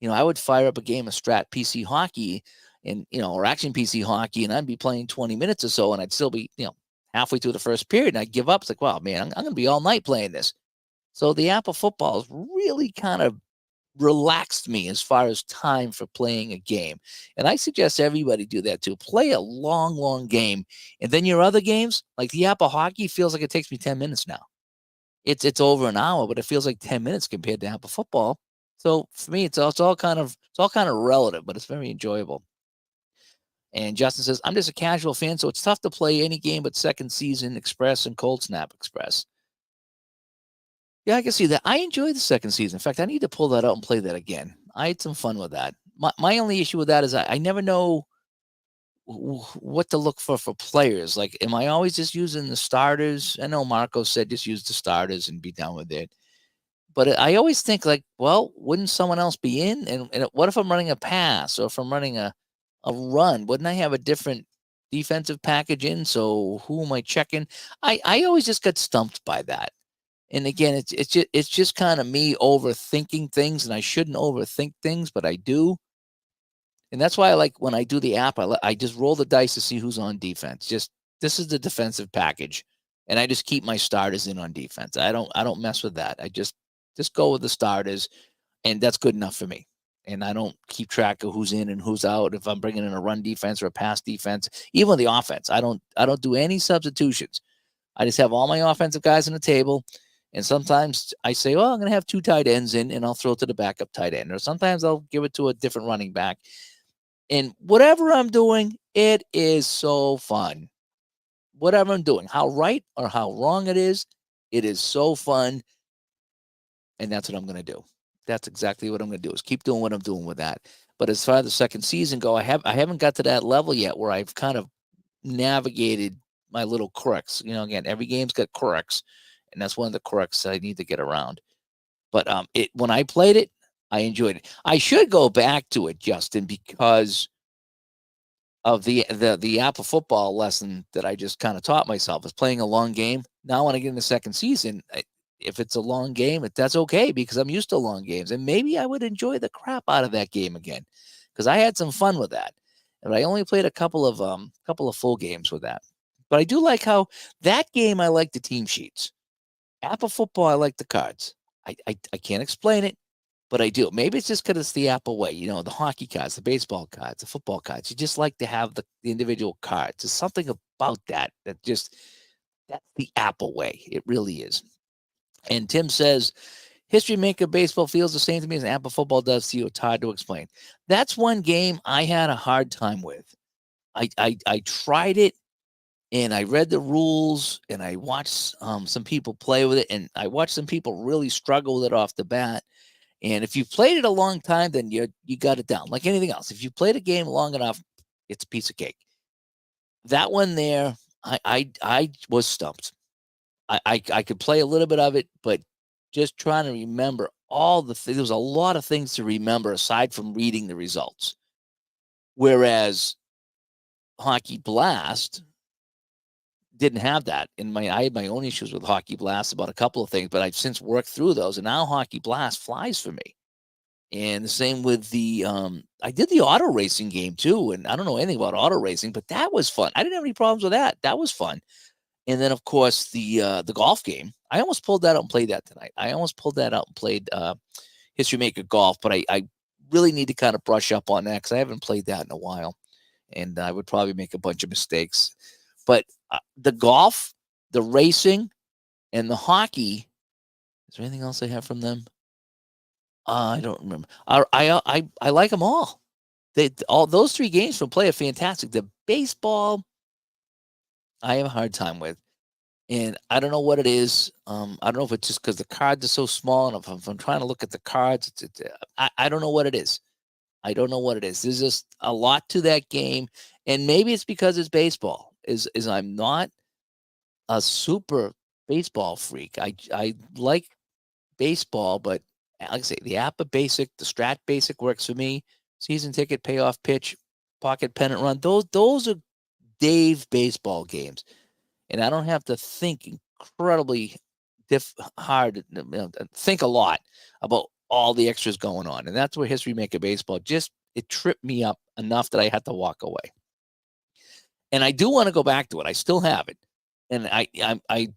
I would fire up a game of Strat PC hockey and, or Action PC hockey, and I'd be playing 20 minutes or so, and I'd still be, halfway through the first period, and I'd give up. It's like, wow, man, I'm going to be all night playing this. So the Appa Football is really kind of relaxed me as far as time for playing a game. And I suggest everybody do that too. Play a long, long game. And then your other games, like the Appa Hockey, feels like it takes me 10 minutes now. It's over an hour, but it feels like 10 minutes compared to Appa Football. So for me, it's all kind of relative, but it's very enjoyable. And Justin says, I'm just a casual fan, so it's tough to play any game but Second Season Express and Cold Snap Express. Yeah, I can see that. I enjoy the Second Season. In fact, I need to pull that out and play that again. I had some fun with that. My only issue with that is I never know what to look for players. Like, am I always just using the starters? I know Marco said just use the starters and be done with it. But I always think like, well, wouldn't someone else be in? And what if I'm running a pass or if I'm running a run? Wouldn't I have a different defensive package in? So who am I checking? I always just get stumped by that. And again, it's just kind of me overthinking things, and I shouldn't overthink things, but I do. And that's why I like when I do the app, I just roll the dice to see who's on defense. Just this is the defensive package, and I just keep my starters in on defense. I don't mess with that. I just go with the starters, and that's good enough for me. And I don't keep track of who's in and who's out. If I'm bringing in a run defense or a pass defense, even the offense, I don't do any substitutions. I just have all my offensive guys on the table. And sometimes I say, well, I'm going to have 2 tight ends in, and I'll throw it to the backup tight end. Or sometimes I'll give it to a different running back. And whatever I'm doing, it is so fun. Whatever I'm doing, how right or how wrong it is so fun. And that's what I'm going to do. That's exactly what I'm going to do, is keep doing what I'm doing with that. But as far as the second season go, I haven't got to that level yet where I've kind of navigated my little quirks. Again, every game's got quirks. And that's one of the quirks I need to get around. But when I played it, I enjoyed it. I should go back to it, Justin, because of the Appa Football lesson that I just kind of taught myself, is playing a long game. Now when I get in the second season, if it's a long game, that's okay because I'm used to long games. And maybe I would enjoy the crap out of that game again because I had some fun with that. And I only played a couple of full games with that. But I do like how that game, I like the team sheets. Appa Football, I like the cards. I can't explain it, but I do. Maybe it's just because it's the Appa way. The hockey cards, the baseball cards, the football cards. You just like to have the individual cards. There's something about that's the Appa way. It really is. And Tim says History Maker Baseball feels the same to me as Appa Football does to you. It's hard to explain. That's one game I had a hard time with. I tried it, and I read the rules, and I watched some people play with it, and I watched some people really struggle with it off the bat. And if you've played it a long time, then you got it down. Like anything else, if you played a game long enough, it's a piece of cake. That one there, I was stumped. I could play a little bit of it, but just trying to remember all the things. There was a lot of things to remember aside from reading the results. Whereas Hockey Blast didn't have that. I had my own issues with Hockey Blast about a couple of things, but I've since worked through those, and now Hockey Blast flies for me. And the same with the I did the auto racing game too, and I don't know anything about auto racing, but that was fun. I didn't have any problems with that. That was fun. And then, of course, the golf game. I almost pulled that out and played that tonight. I almost pulled that out and played History Maker Golf, but I really need to kind of brush up on that because I haven't played that in a while, and I would probably make a bunch of mistakes. But the golf, the racing, and the hockey. Is there anything else I have from them? I don't remember. I like them all. All those three games from play are fantastic. The baseball, I have a hard time with, and I don't know what it is. I don't know if it's just because the cards are so small, and if I'm trying to look at the cards, I don't know what it is. I don't know what it is. There's just a lot to that game, and maybe it's because it's baseball. Is I'm not a super baseball freak. I like baseball, but like I say, the Appa Basic, the Strat Basic works for me. Season ticket, payoff pitch, pocket pennant run. Those are Dave baseball games, and I don't have to think incredibly hard. Think a lot about all the extras going on, and that's where History Maker Baseball it tripped me up enough that I had to walk away. And I do want to go back to it. I still have it, and I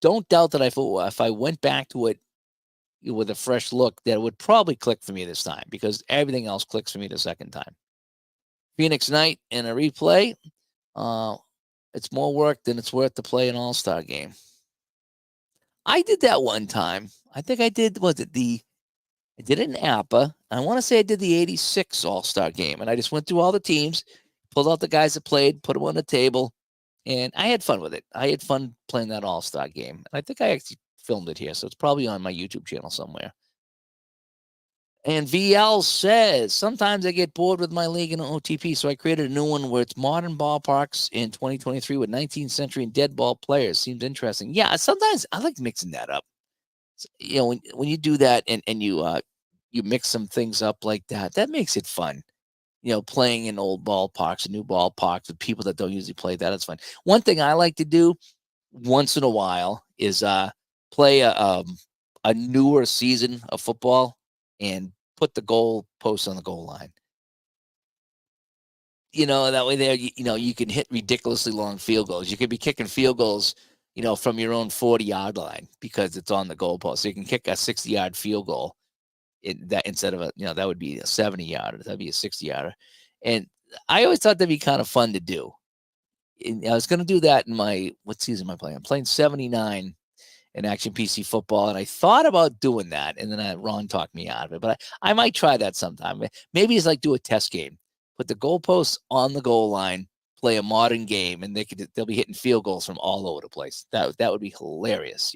don't doubt that if I went back to it with a fresh look, that it would probably click for me this time because everything else clicks for me the second time. Phoenix Knight in a replay. It's more work than it's worth to play an all-star game. I did that one time. I think I did. I did it in Appa. I want to say I did the 86 all-star game, and I just went through all the teams, pulled out the guys that played, put them on the table, and I had fun with it. I had fun playing that all-star game. And I think I actually filmed it here, so it's probably on my YouTube channel somewhere. And VL says, sometimes I get bored with my league in OTP, so I created a new one where it's modern ballparks in 2023 with 19th century and dead ball players. Seems interesting. Yeah, sometimes I like mixing that up. You know, when you do that and you mix some things up like that, that makes it fun. You know, playing in old ballparks and new ballparks with people that don't usually play that, it's fun. One thing I like to do once in a while is play a newer season of football and put the goal posts on the goal line. You know, that way there, you can hit ridiculously long field goals. You could be kicking field goals, from your own 40-yard line because it's on the goal post. So you can kick a 60-yard field goal instead of that would be a 70-yarder. That'd be a 60-yarder. And I always thought that'd be kind of fun to do. And I was going to do that in what season am I playing? I'm playing 79 in Action PC football, and I thought about doing that, and then Ron talked me out of it. But I might try that sometime. Maybe it's like do a test game, put the goalposts on the goal line, play a modern game, and they'll be hitting field goals from all over the place. That would be hilarious,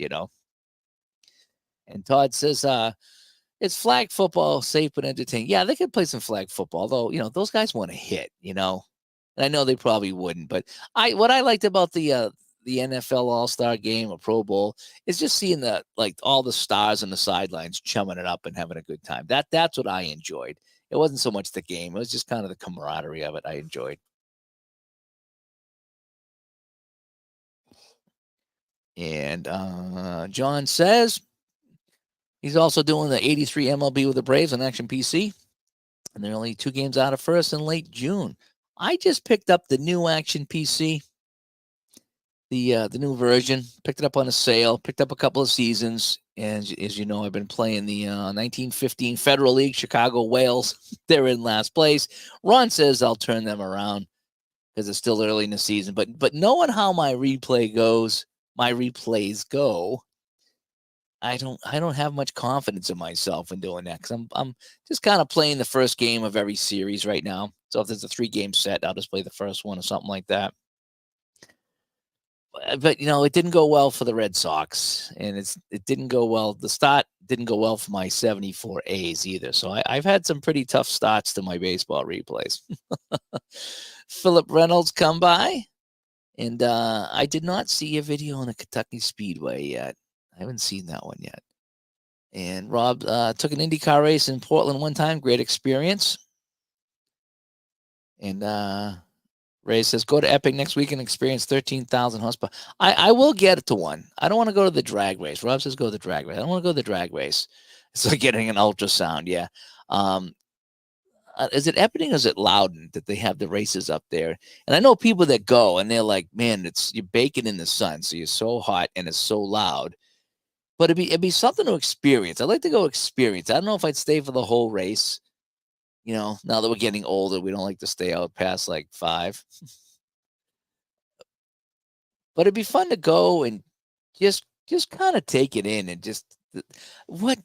And Todd says, "It's flag football, safe but entertaining." Yeah, they could play some flag football, though. Those guys want to hit, And I know they probably wouldn't, but what I liked about the NFL All-Star Game or Pro Bowl is just seeing all the stars on the sidelines chumming it up and having a good time. That's what I enjoyed. It wasn't so much the game; it was just kind of the camaraderie of it. I enjoyed. And John says he's also doing the 83 MLB with the Braves on Action PC, and they're only 2 games out of first in late June. I just picked up the new Action PC. The new version, picked it up on a sale, picked up a couple of seasons, and as you know, I've been playing the 1915 Federal League, Chicago Whales. They're in last place. Ron says I'll turn them around because it's still early in the season, but knowing how my replays go, I don't have much confidence in myself in doing that because I'm just kind of playing the first game of every series right now. So if there's a 3-game set, I'll just play the first one or something like that. But it didn't go well for the Red Sox, and it didn't go well. The start didn't go well for my 74 A's either. So I've had some pretty tough starts to my baseball replays. Philip Reynolds come by, and I did not see a video on the Kentucky Speedway yet. I haven't seen that one yet. And Rob took an IndyCar race in Portland one time. Great experience. And Ray says, go to Epic next week and experience 13,000 horsepower. I will get it to one. I don't want to go to the drag race. Rob says, go to the drag race. I don't want to go to the drag race. It's like getting an ultrasound. Yeah. Is it Epping or is it Loudon that they have the races up there? And I know people that go and they're like, man, you're baking in the sun. So you're so hot and it's so loud. But it'd be something to experience. I'd like to go experience. I don't know if I'd stay for the whole race. Now that we're getting older, we don't like to stay out past like 5. But it'd be fun to go and just kind of take it in and just what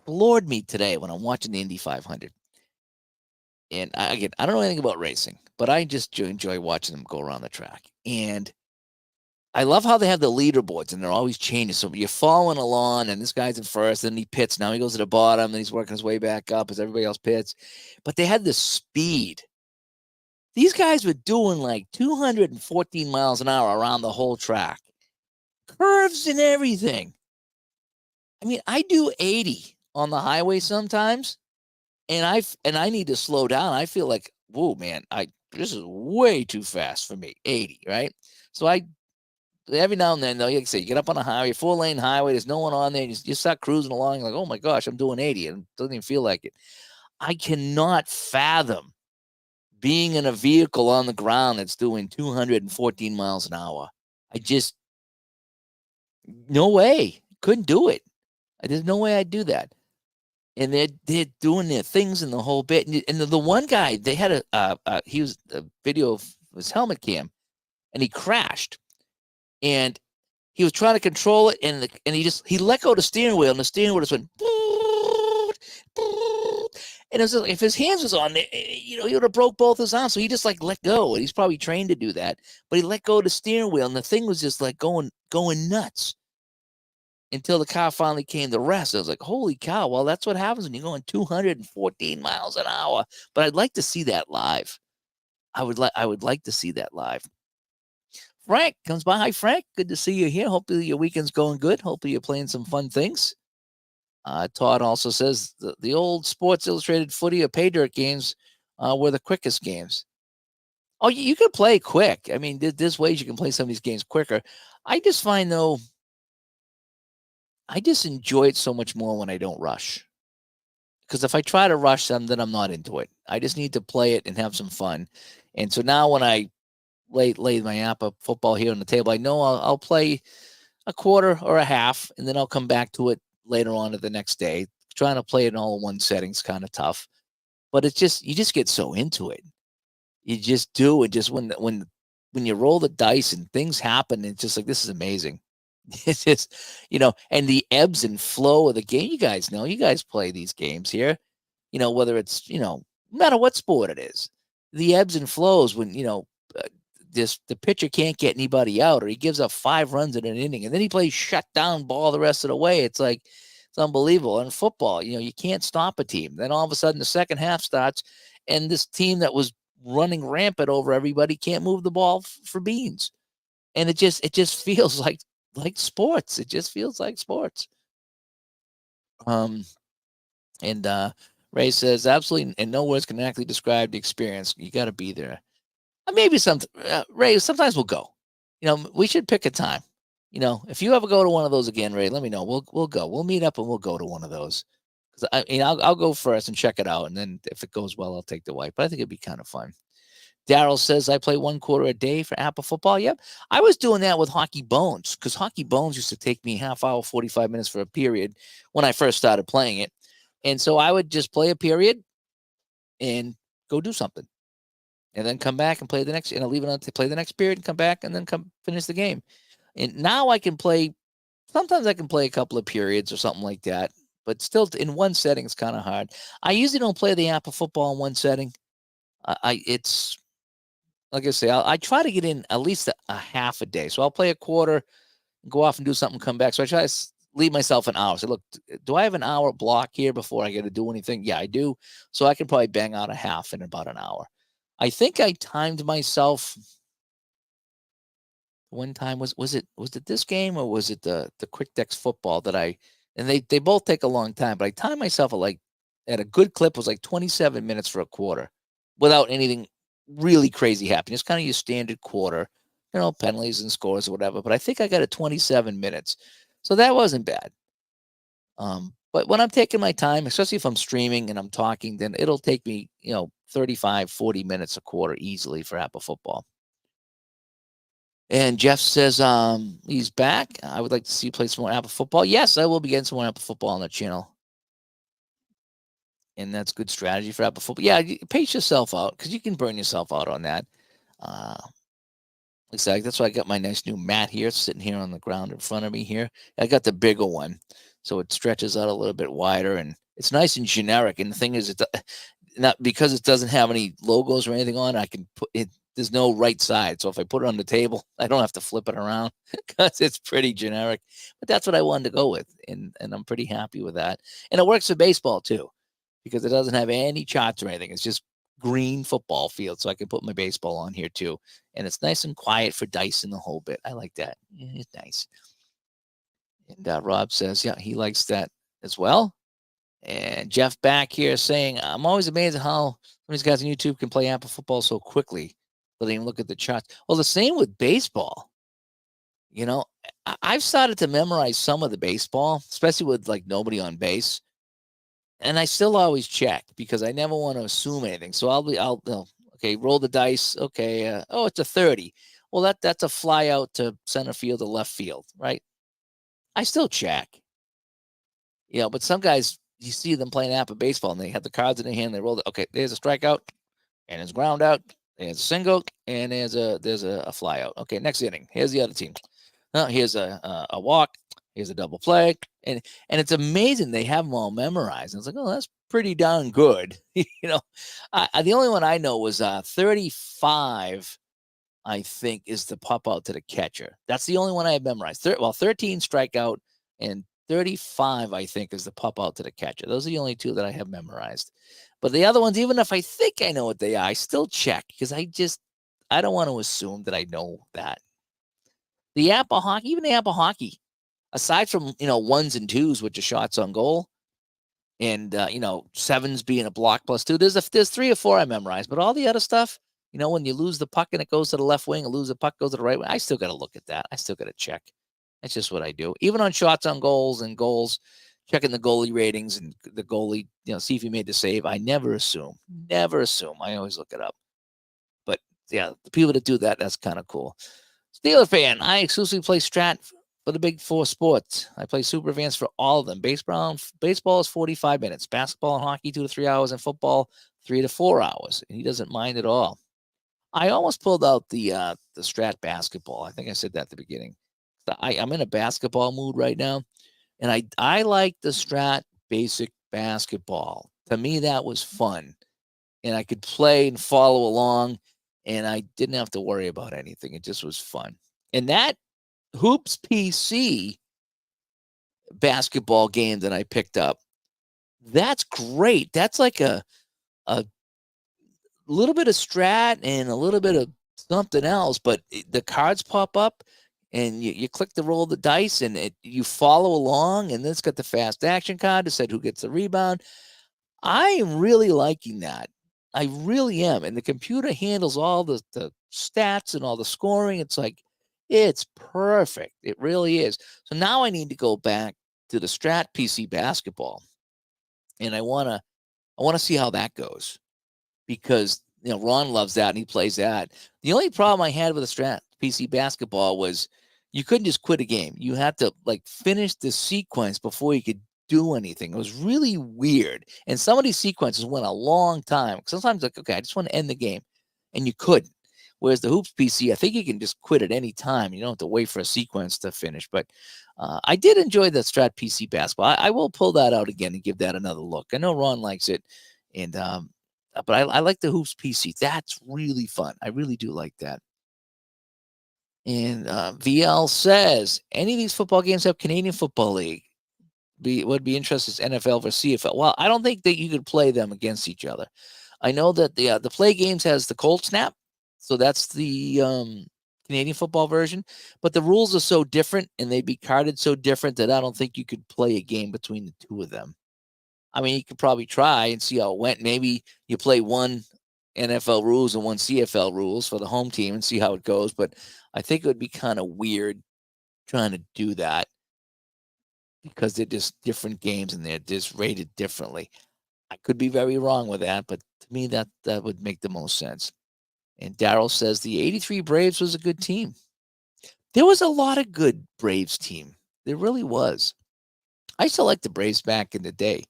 floored me today when I'm watching the Indy 500. And I don't know anything about racing, but I just enjoy watching them go around the track. And I love how they have the leaderboards and they're always changing. So you're following along and this guy's in first, then he pits. Now he goes to the bottom, then he's working his way back up as everybody else pits. But they had the speed. These guys were doing like 214 miles an hour around the whole track. Curves and everything. I mean, I do 80 on the highway sometimes, and I need to slow down. I feel like, whoa, man, this is way too fast for me. 80, right? So every now and then, though, like I say, you get up on a highway, 4-lane highway, there's no one on there, you start cruising along, like, oh my gosh, I'm doing 80, and it doesn't even feel like it. I cannot fathom being in a vehicle on the ground that's doing 214 miles an hour. No way. Couldn't do it. There's no way I'd do that. And they're doing their things in the whole bit. And the one guy, they had he was a video of his helmet cam, and he crashed. And he was trying to control it, and he let go of the steering wheel, and the steering wheel just went. And it was like, if his hands was on it, he would have broke both his arms. So he just like let go, and he's probably trained to do that. But he let go of the steering wheel, and the thing was just like going nuts until the car finally came to rest. I was like, holy cow! Well, that's what happens when you're going 214 miles an hour. But I'd like to see that live. I would like to see that live. Frank comes by. Hi, Frank. Good to see you here. Hopefully your weekend's going good. Hopefully you're playing some fun things. Todd also says the old Sports Illustrated footy or pay dirt games were the quickest games. Oh, you can play quick. I mean, there's ways you can play some of these games quicker. I just find, though, I just enjoy it so much more when I don't rush. Because if I try to rush them, then I'm not into it. I just need to play it and have some fun. And so now when I lay my Appa Football here on the table, I know I'll play a quarter or a half, and then I'll come back to it later on to the next day. Trying to play it in all in one setting is kind of tough. But you just get so into it. You just do. And just when you roll the dice and things happen, it's just like, this is amazing. It's just, and the ebbs and flow of the game. You guys play these games here, whether it's, no matter what sport it is, the ebbs and flows when, the pitcher can't get anybody out, or he gives up 5 runs in an inning, and then he plays shutdown ball the rest of the way. It's like, it's unbelievable. In football, you can't stop a team. Then all of a sudden the second half starts, and this team that was running rampant over everybody can't move the ball for beans. And it just feels like sports. It just feels like sports. And Ray says, absolutely, and no words can actually describe the experience. You got to be there. Maybe Ray, sometimes we'll go. We should pick a time. If you ever go to one of those again, Ray, let me know. We'll go. We'll meet up and we'll go to one of those. Because I'll go first and check it out, and then if it goes well, I'll take the wife. But I think it'd be kind of fun. Daryl says, I play 1 quarter a day for Appa Football. Yep. I was doing that with Hockey Bones, because Hockey Bones used to take me half hour, 45 minutes for a period when I first started playing it. And so I would just play a period and go do something. And then come back and play the next, and I'll leave it on to play the next period and come back and then finish the game. And now I can play Sometimes I can play a couple of periods or something like that, but still in one setting, it's kind of hard. I usually don't play the Appa Football in one setting. It's like I say, I try to get in at least a half a day. So I'll play a quarter, go off and do something, come back. So I try to leave myself an hour. So look, do I have an hour block here before I get to do anything? Yeah, I do. So I can probably bang out a half in about an hour. I think I timed myself. One time was it this game, or was it the Quick Dex football that and they both take a long time, but I timed myself at a good clip. It was like 27 minutes for a quarter without anything really crazy happening. It's kind of your standard quarter, penalties and scores or whatever. But I think I got it 27 minutes. So that wasn't bad. But when I'm taking my time, especially if I'm streaming and I'm talking, then it'll take me, 35, 40 minutes a quarter easily for Apple Football. And Jeff says he's back. I would like to see you play some more Apple Football. Yes, I will be getting some more Apple Football on the channel. And that's good strategy for Apple Football. Yeah, pace yourself out because you can burn yourself out on that. Exactly. That's why I got my nice new mat here, sitting here on the ground in front of me here. I got the bigger one, so it stretches out a little bit wider, and it's nice and generic. And the thing is, not because it doesn't have any logos or anything on it, I can put it. There's no right side. So if I put it on the table, I don't have to flip it around because it's pretty generic. But that's what I wanted to go with. And I'm pretty happy with that. And it works for baseball too, because it doesn't have any charts or anything. It's just green football field. So I can put my baseball on here too. And it's nice and quiet for dice and the whole bit. I like that. It's nice. And Rob says, yeah, he likes that as well. And Jeff back here saying, I'm always amazed at how some of these guys on YouTube can play Apple Football so quickly. But even look at the charts. Well, the same with baseball. I've started to memorize some of the baseball, especially with like nobody on base. And I still always check because I never want to assume anything. So okay, roll the dice. Okay. It's a 30. Well, that's a fly out to center field or left field, right? I still check. But some guys, you see them playing Apple baseball and they have the cards in their hand. They roll it. Okay, there's a strikeout and it's ground out. There's a single and there's a fly out. Okay, next inning. Here's the other team. Here's a walk. Here's a double play. And it's amazing they have them all memorized. And it's like, oh, that's pretty darn good. The only one I know was 35, I think, is the pop out to the catcher. That's the only one I have memorized. 13 strikeout and 35, I think, is the pop out to the catcher. Those are the only two that I have memorized. But the other ones, even if I think I know what they are, I still check because I don't want to assume that I know that. The Apple hockey, even the Apple hockey, aside from, ones and twos, which are shots on goal, and, sevens being a block plus two, there's 3 or 4 I memorized. But all the other stuff, when you lose the puck and it goes to the left wing, or lose the puck, goes to the right wing, I still got to look at that. I still got to check. That's just what I do. Even on shots on goals and goals, checking the goalie ratings and the goalie, see if he made the save. I never assume. Never assume. I always look it up. But yeah, the people that do that, that's kind of cool. Steeler fan, I exclusively play Strat for the big 4 sports. I play super advanced for all of them. Baseball is 45 minutes. Basketball and hockey, 2 to 3 hours. And football, 3 to 4 hours. And he doesn't mind at all. I almost pulled out the Strat basketball. I think I said that at the beginning. I'm in a basketball mood right now. And I like the Strat basic basketball. To me, that was fun. And I could play and follow along. And I didn't have to worry about anything. It just was fun. And that Hoops PC basketball game that I picked up, that's great. That's like a little bit of Strat and a little bit of something else. But the cards pop up. And you click the roll of the dice and you follow along. And then it's got the fast action card that said who gets the rebound. I am really liking that. I really am. And the computer handles all the stats and all the scoring. It's perfect. It really is. So now I need to go back to the Strat PC basketball. And I want to see how that goes. Because, Ron loves that and he plays that. The only problem I had with the Strat PC basketball was you couldn't just quit a game. You had to finish the sequence before you could do anything. It was really weird. And some of these sequences went a long time. Sometimes okay, I just want to end the game. And you couldn't. Whereas the Hoops PC, I think you can just quit at any time. You don't have to wait for a sequence to finish. But I did enjoy the Strat PC basketball. I will pull that out again and give that another look. I know Ron likes it, and but I like the Hoops PC. That's really fun. I really do like that. And VL says, any of these football games have Canadian Football League? Would be interested in NFL versus CFL. Well, I don't think that you could play them against each other. I know that the Play Games has the cold snap, so that's the Canadian football version. But the rules are so different, and they'd be carded so different that I don't think you could play a game between the two of them. I mean, you could probably try and see how it went. Maybe you play one NFL rules and one CFL rules for the home team and see how it goes. But I think it would be kind of weird trying to do that because they're just different games and they're just rated differently. I could be very wrong with that, but to me, that would make the most sense. And Daryl says the 83 Braves was a good team. There was a lot of good Braves team. There really was. I used to like the Braves back in the day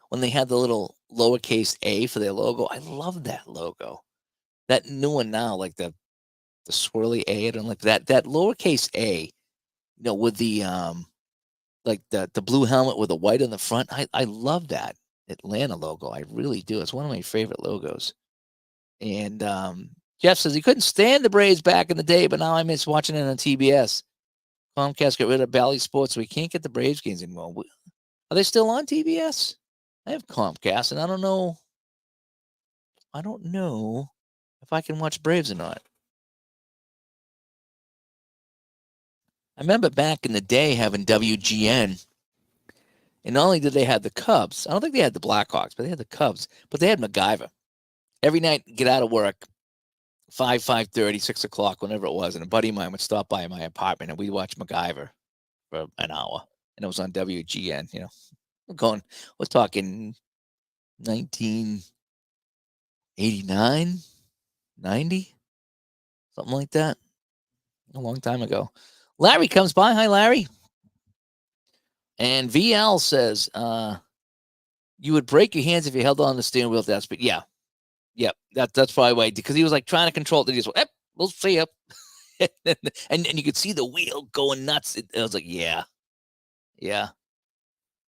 when they had the little lowercase a for their logo. I love that logo. That new one now, like the swirly a, I don't like that. That lowercase a, with the like the blue helmet with the white on the front. I love that Atlanta logo. I really do. It's one of my favorite logos. And Jeff says he couldn't stand the Braves back in the day, but now I miss watching it on TBS. Comcast got rid of Bally Sports, so we can't get the Braves games anymore. Are they still on TBS? I have Comcast, and I don't know if I can watch Braves or not. I remember back in the day having WGN, and not only did they have the Cubs, I don't think they had the Blackhawks, but they had the Cubs, but they had MacGyver. Every night, get out of work, 5:30, 6 o'clock, whenever it was, and a buddy of mine would stop by my apartment, and we'd watch MacGyver for an hour, and it was on WGN. We're talking 1989, 90, something like that. A long time ago. Larry comes by. Hi, Larry. And VL says, you would break your hands if you held on the steering wheel desk. But yeah, that's probably why, because he was like trying to control it. He just went, we'll see you. and you could see the wheel going nuts. I was like, yeah.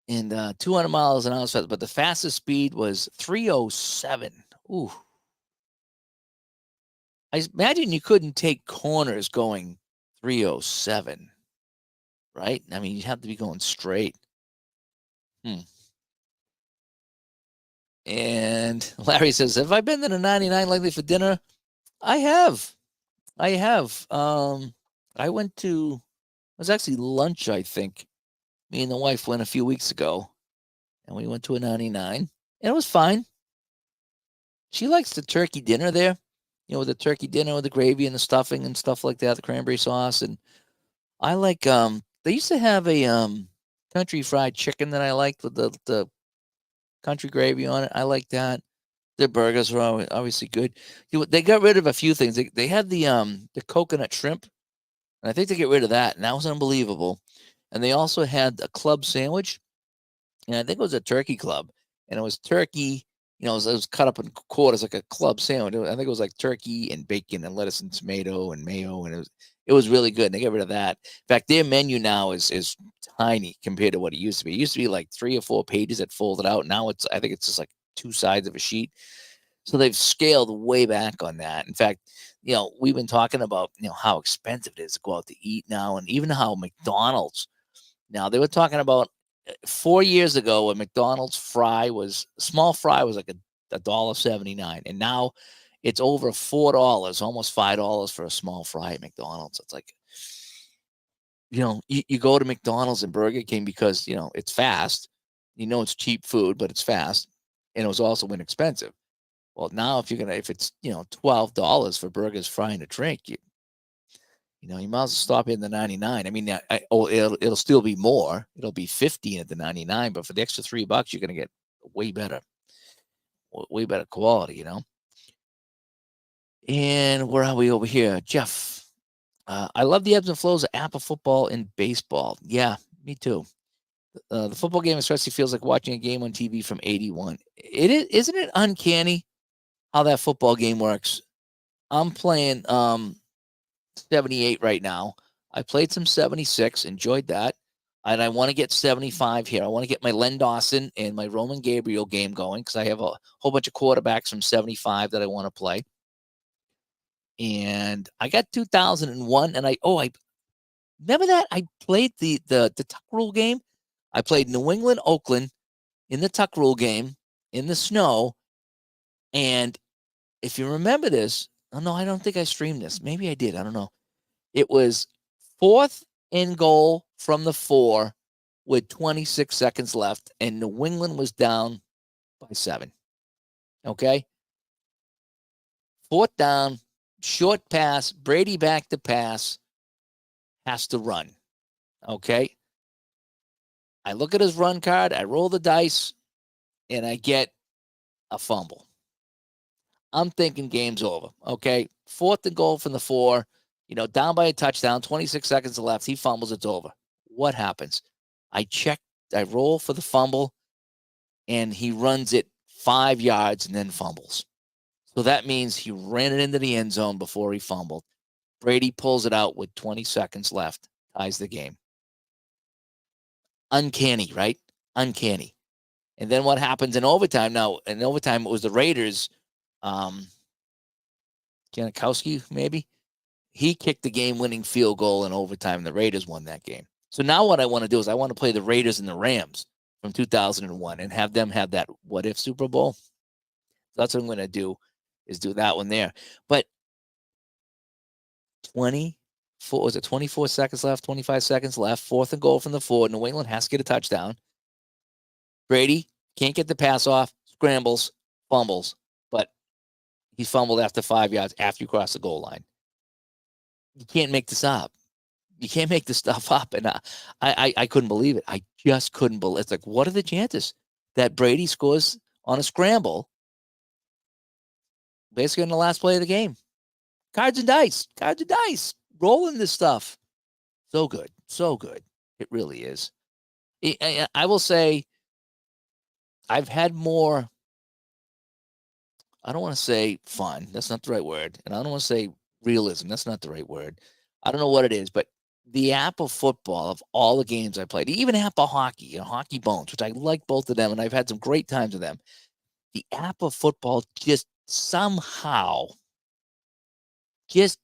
And 200 miles an hour, but the fastest speed was 307. Ooh. I imagine you couldn't take corners going 307, right? I mean, you'd have to be going straight. And Larry says, have I been to the 99 lately for dinner? I have. I went to, it was actually lunch, I think. Me and the wife went a few weeks ago, and we went to a 99, and it was fine. She likes the turkey dinner there, with the turkey dinner with the gravy and the stuffing and stuff like that, the cranberry sauce. And I like, they used to have a country fried chicken that I liked with the country gravy on it. I like that. Their burgers were obviously good. They got rid of a few things. They had the coconut shrimp, and I think they get rid of that, and that was unbelievable. And they also had a club sandwich, and I think it was a turkey club, and it was turkey. It was cut up in quarters like a club sandwich. I think it was like turkey and bacon and lettuce and tomato and mayo, and it was really good. And they got rid of that. In fact, their menu now is tiny compared to what it used to be. It used to be like 3 or 4 pages that folded out. Now I think it's just like 2 sides of a sheet. So they've scaled way back on that. In fact, we've been talking about how expensive it is to go out to eat now, and even how McDonald's. Now they were talking about 4 years ago, a McDonald's small fry was like $1.79, and now it's over $4, almost $5 for a small fry at McDonald's. It's like, you go to McDonald's and Burger King because it's fast. It's cheap food, but it's fast, and it was also inexpensive. Well, now if it's $12 for burgers, fry, and a drink, you might as well stop in the 99. I mean, it'll still be more. It'll be 15 at the 99, but for the extra $3, you're going to get way better quality, And where are we over here? Jeff, I love the ebbs and flows of Appa Football and baseball. Yeah, me too. The football game especially feels like watching a game on TV from '81. Isn't it uncanny how that football game works? I'm playing 78 right now. I played some 76, enjoyed that. And I want to get 75 here. I want to get my Len Dawson and my Roman Gabriel game going because I have a whole bunch of quarterbacks from 75 that I want to play. And I got 2001, and I remember that I played the tuck rule game. I played New England, Oakland in the tuck rule game in the snow. And if you remember this, oh no, I don't think I streamed this. Maybe I did. I don't know. It was 4th and goal from the 4 with 26 seconds left, and New England was down by 7. Okay. 4th down, short pass, Brady back to pass, has to run. Okay. I look at his run card, I roll the dice, and I get a fumble. I'm thinking game's over. Okay. 4th and goal from the 4, down by a touchdown, 26 seconds left. He fumbles, it's over. What happens? I roll for the fumble, and he runs it 5 yards and then fumbles. So that means he ran it into the end zone before he fumbled. Brady pulls it out with 20 seconds left, ties the game. Uncanny, right? Uncanny. And then what happens in overtime? Now, in overtime, it was the Raiders. Janikowski, maybe. He kicked the game-winning field goal in overtime, and the Raiders won that game. So now what I want to do is I want to play the Raiders and the Rams from 2001 and have them have that what-if Super Bowl. That's what I'm going to do, is do that one there. But 24 seconds left, 25 seconds left, 4th and goal from the 4. New England has to get a touchdown. Brady can't get the pass off, scrambles, fumbles, but he fumbled after 5 yards after you cross the goal line. You can't make this up. You can't make this stuff up. And I couldn't believe it. I just couldn't believe it. It's like, what are the chances that Brady scores on a scramble basically in the last play of the game? Cards and dice. Rolling this stuff. So good. It really is. I will say I've had more, I don't want to say fun. That's not the right word. And I don't want to say realism. That's not the right word. I don't know what it is, but the Appa Football, of all the games I played, even Appa Hockey, Hockey Bones, which I like both of them, and I've had some great times with them. The Appa Football just somehow just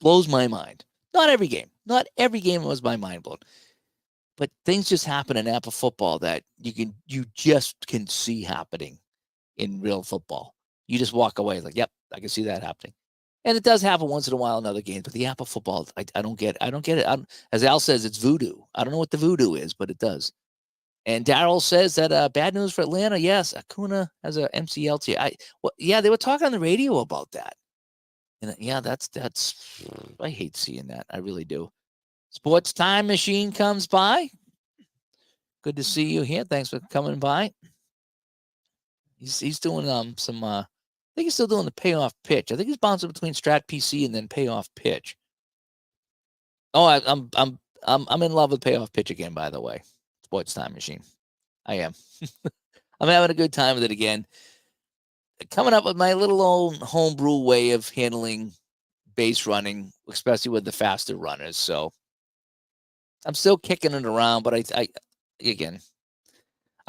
blows my mind. Not every game was my mind blown, but things just happen in Appa Football that you just can see happening in real football. You just walk away like, yep, I can see that happening. And it does happen once in a while in other games, but the Appa Football, I don't get it. As Al says, it's voodoo. I don't know what the voodoo is, but it does. And Daryl says that bad news for Atlanta. Yes, Acuna has a MCL. Yeah, they were talking on the radio about that. And yeah, that's I hate seeing that. I really do. Sports Time Machine comes by. Good to see you here. Thanks for coming by. He's doing some I think he's still doing the Payoff Pitch. I think he's bouncing between Strat PC and then Payoff Pitch. Oh, I'm in love with Payoff Pitch again, by the way. Sports Time Machine. I am. I'm having a good time with it again. Coming up with my little own homebrew way of handling base running, especially with the faster runners. So I'm still kicking it around, but I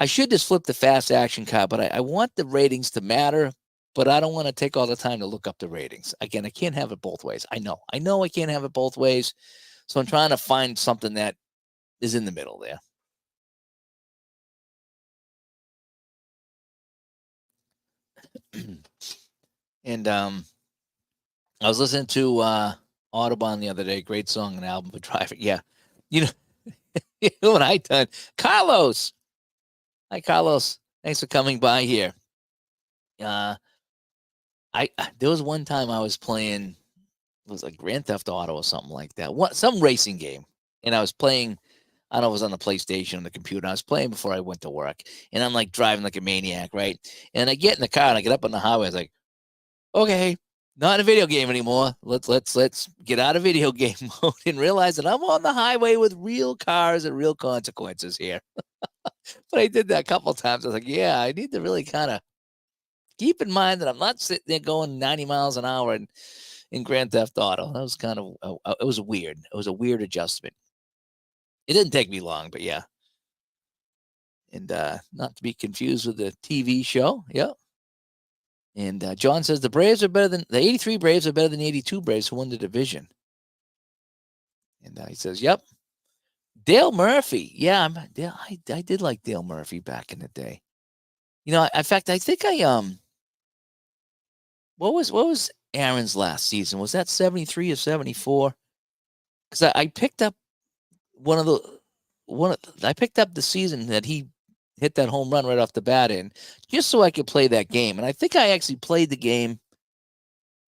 should just flip the fast action card, but I want the ratings to matter, but I don't want to take all the time to look up the ratings. Again, I can't have it both ways. I know I can't have it both ways. So I'm trying to find something that is in the middle there. And I was listening to Audubon the other day. Great song and album for driving. Yeah. You know what I done? Carlos. Hi, Carlos. Thanks for coming by here. There was one time I was playing, it was like Grand Theft Auto or something like that. Some racing game. And I was playing, I don't know if it was on the PlayStation, on the computer. I was playing before I went to work. And I'm like driving like a maniac, right? And I get in the car and I get up on the highway. I was like, okay, not a video game anymore. Let's get out of video game mode and realize that I'm on the highway with real cars and real consequences here. But I did that a couple of times. I was like, yeah, I need to really kind of Keep in mind that I'm not sitting there going 90 miles an hour in Grand Theft Auto. That was kind of it was weird. It was a weird adjustment. It didn't take me long, but yeah. And not to be confused with the TV show. Yeah. And John says the 83 Braves are better than the 82 Braves who won the division. And he says, yep. Dale Murphy. Yeah, I did like Dale Murphy back in the day. You know, in fact, I think what was Aaron's last season? Was that 73 or 74? Because I picked up I picked up the season that he hit that home run right off the bat in, just so I could play that game. And I think I actually played the game,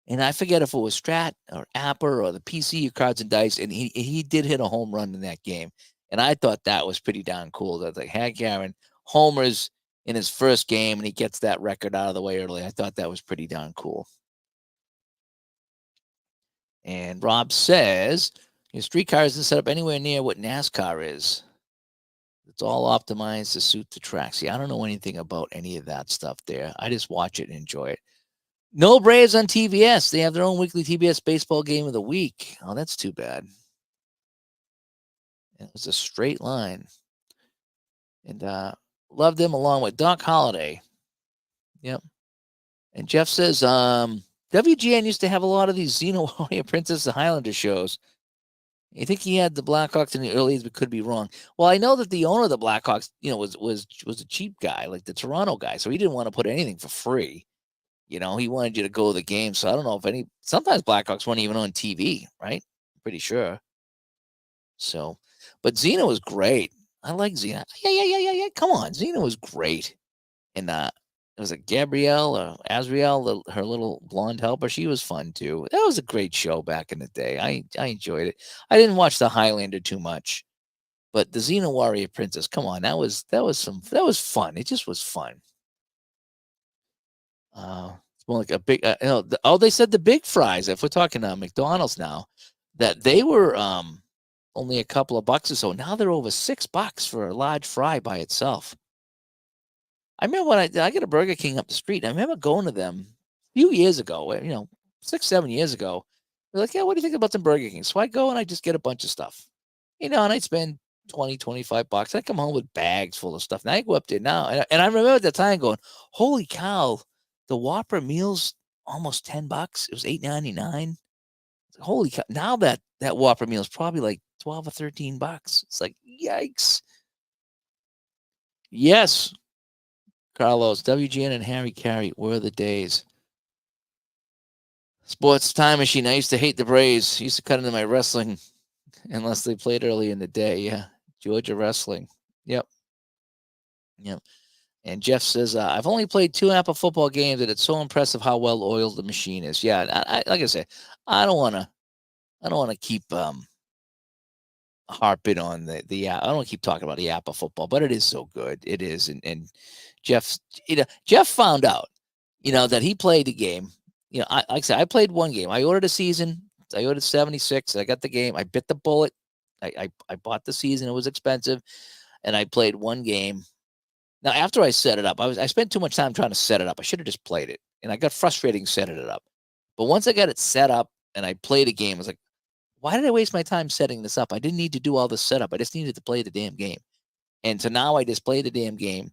and I forget if it was Strat or Appa or the PC or Cards and Dice, and he did hit a home run in that game. And I thought that was pretty darn cool. That like Hank Aaron homers in his first game, and he gets that record out of the way early. I thought that was pretty darn cool. And Rob says, your streetcar isn't set up anywhere near what NASCAR is. It's all optimized to suit the track. See, I don't know anything about any of that stuff there. I just watch it and enjoy it. No Braves on TBS. They have their own weekly TBS baseball game of the week. Oh, that's too bad. It was a straight line. And love them along with Doc Holliday. Yep. And Jeff says, WGN used to have a lot of these Xena Warrior Princess and Highlander shows. You think he had the Blackhawks in the early 80s, but could be wrong. Well, I know that the owner of the Blackhawks, was a cheap guy, like the Toronto guy, so he didn't want to put anything for free. He wanted you to go to the game. So I don't know if sometimes Blackhawks weren't even on TV, right? I'm pretty sure. So, but Xena was great. I like Xena. Yeah. Come on, Xena was great. And it was a Gabrielle or Azriel, her little blonde helper. She was fun too. That was a great show back in the day. I enjoyed it. I didn't watch the Highlander too much, but the Xena Warrior Princess. Come on, that was fun. It just was fun. It's more like a big. They said the big fries. If we're talking McDonald's now, that they were only a couple of bucks or so. Now they're over $6 for a large fry by itself. I remember when I got a Burger King up the street. I remember going to them a few years ago, 6-7 years ago. They're like, yeah, what do you think about some Burger King? So I go and I just get a bunch of stuff, and I'd spend $20-$25. I come home with bags full of stuff. And I go up there now, and I remember at the time going, holy cow, the Whopper meal's almost $10. It was $8.99. Holy cow! Now that Whopper meal is probably like $12 or $13. It's like, yikes. Yes, Carlos, WGN and Harry Carey were the days. Sports Time Machine. I used to hate the Braves. I used to cut into my wrestling unless they played early in the day. Yeah, Georgia wrestling. Yep. And Jeff says, I've only played 2 Appa Football games, and it's so impressive how well oiled the machine is. Yeah, like I said, I don't want to keep harping on I don't want to keep talking about the Appa Football, but it is so good. It is, and Jeff found out, that he played the game. Like I said, I played one game. I ordered a season. I ordered 76. I got the game. I bit the bullet. I bought the season. It was expensive, and I played one game. Now, after I set it up, I spent too much time trying to set it up. I should have just played it, and I got frustrating setting it up. But once I got it set up and I played a game, I was like, why did I waste my time setting this up? I didn't need to do all this setup. I just needed to play the damn game. And so now I just played the damn game,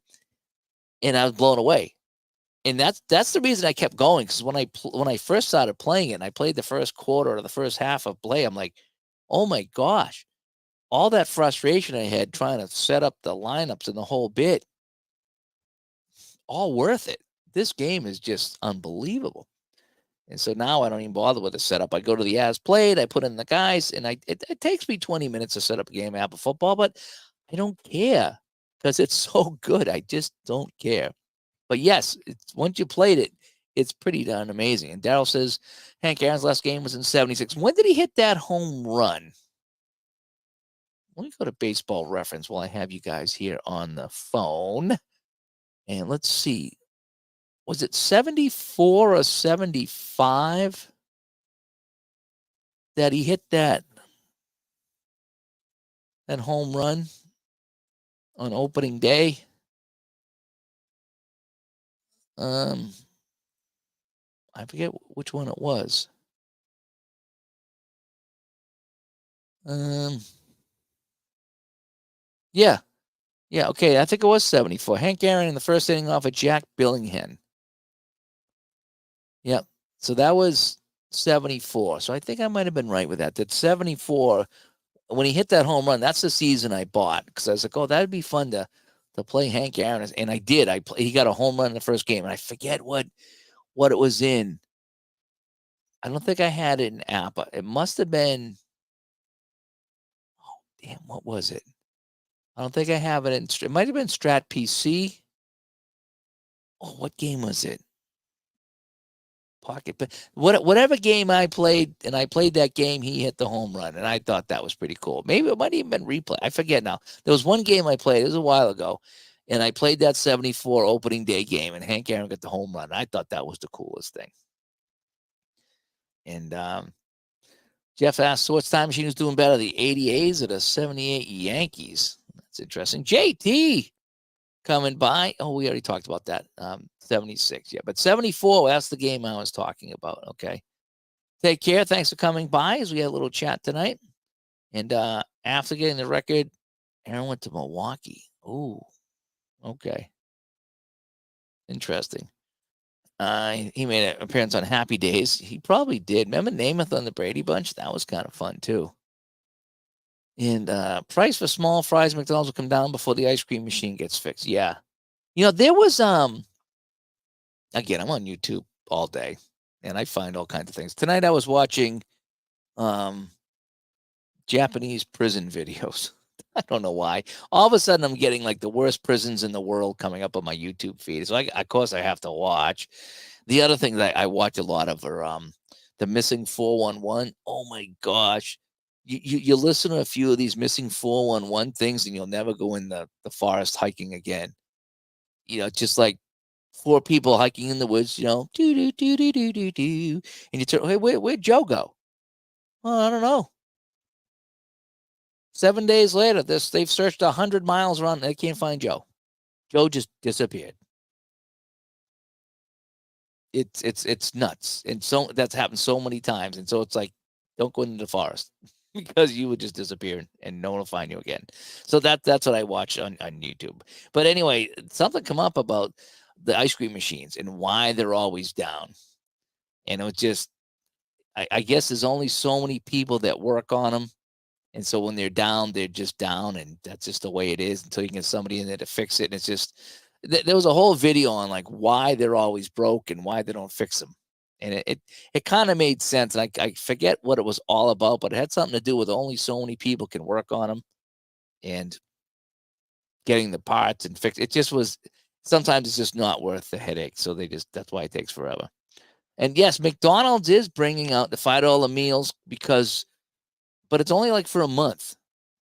and I was blown away. And that's the reason I kept going, because when I first started playing it, and I played the first quarter or the first half of play, I'm like, oh my gosh, all that frustration I had trying to set up the lineups and the whole bit, all worth it. This game is just unbelievable. And so now I don't even bother with the setup. I go to the as played, I put in the guys, and it takes me 20 minutes to set up a game of Appa Football, but I don't care because it's so good. I just don't care. But yes, once you played it, it's pretty darn amazing. And Daryl says Hank Aaron's last game was in 76. When did he hit that home run? Let me go to Baseball Reference while I have you guys here on the phone. And let's see. Was it 74 or 75 that he hit that home run on opening day? I forget which one it was. Yeah. Yeah, okay, I think it was 74. Hank Aaron in the first inning off of Jack Billingham. Yep. So that was 74. So I think I might have been right with that. That 74, when he hit that home run, that's the season I bought because I was like, oh, that'd be fun to play Hank Aaron. And I did. He got a home run in the first game, and I forget what it was in. I don't think I had it in Appa. It must have been, oh, damn, what was it? I don't think I have it in, it might have been Strat PC. Oh, what game was it? Pocket, but whatever game I played, and I played that game, he hit the home run, and I thought that was pretty cool. Maybe it might even been replay. I forget now. There was one game I played. It was a while ago, and I played that 74 opening day game, and Hank Aaron got the home run. I thought that was the coolest thing. And Jeff asked, so what's Time Machine is doing better, the 80 A's or the 78 Yankees? That's interesting. JT coming by. Oh, we already talked about that. 76, yeah. But 74, that's the game I was talking about. Okay. Take care. Thanks for coming by as we had a little chat tonight. And after getting the record, Aaron went to Milwaukee. Ooh, okay. Interesting. He made an appearance on Happy Days. He probably did. Remember Namath on the Brady Bunch? That was kind of fun, too. And price for small fries at McDonald's will come down before the ice cream machine gets fixed. Yeah. You know, there was, again, I'm on YouTube all day, and I find all kinds of things. Tonight I was watching Japanese prison videos. I don't know why. All of a sudden, I'm getting like the worst prisons in the world coming up on my YouTube feed. So, of course, I have to watch. The other thing that I watch a lot of are the Missing 411. Oh, my gosh. You listen to a few of these Missing 411 things, and you'll never go in the forest hiking again. You know, just like 4 people hiking in the woods, you know, do, do, do, do, do, do, do. And you turn, hey, where'd Joe go? Well, I don't know. 7 days later, they've searched 100 miles around. They can't find Joe. Joe just disappeared. It's nuts, and so that's happened so many times. And so it's like, don't go into the forest because you would just disappear and no one will find you again. So that's what I watch on YouTube. But anyway, something come up about the ice cream machines and why they're always down. And it was just, I guess there's only so many people that work on them. And so when they're down, they're just down, and that's just the way it is until you can get somebody in there to fix it. And it's just, there was a whole video on like why they're always broke and why they don't fix them. And it kind of made sense. And I forget what it was all about, but it had something to do with only so many people can work on them and getting the parts and fix. It just was, sometimes it's just not worth the headache. So that's why it takes forever. And yes, McDonald's is bringing out the $5 meals but it's only like for a month,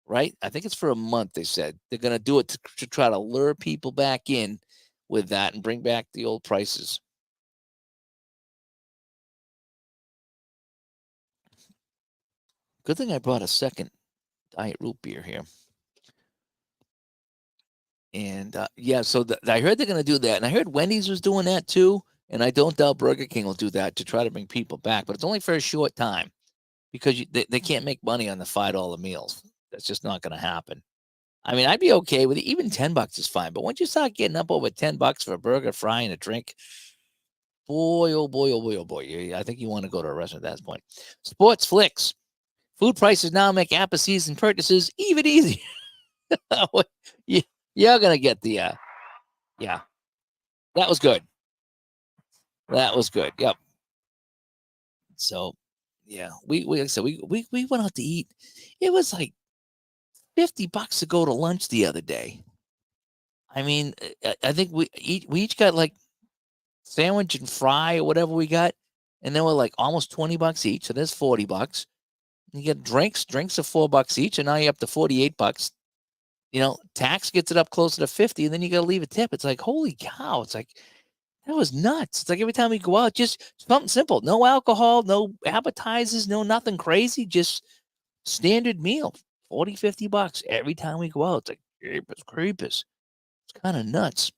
right? I think it's for a month, they said. They're going to do it to try to lure people back in with that and bring back the old prices. Good thing I brought a second diet root beer here. And yeah, so I heard they're going to do that. And I heard Wendy's was doing that too. And I don't doubt Burger King will do that to try to bring people back. But it's only for a short time because they can't make money on the $5 meals. That's just not going to happen. I mean, I'd be okay with it. Even $10 is fine. But once you start getting up over $10 for a burger, fry, and a drink, boy, oh boy, oh boy, oh boy. I think you want to go to a restaurant at that point. Sports flicks. Food prices now make Appa season purchases even easier. You're going to get the, yeah. That was good. That was good. Yep. So, yeah, we like I said, we went out to eat. It was like $50 to go to lunch the other day. I mean, I think we each got like sandwich and fry or whatever we got, and they were like almost $20 each. So there's $40. You get drinks are $4 each, and now you're up to $48. You know, tax gets it up closer to 50, and then you got to leave a tip. It's like, holy cow! It's like, that was nuts. It's like every time we go out, just something simple, no alcohol, no appetizers, no nothing crazy, just standard meal, $40-$50 every time we go out. It's like creepers. It's kind of nuts.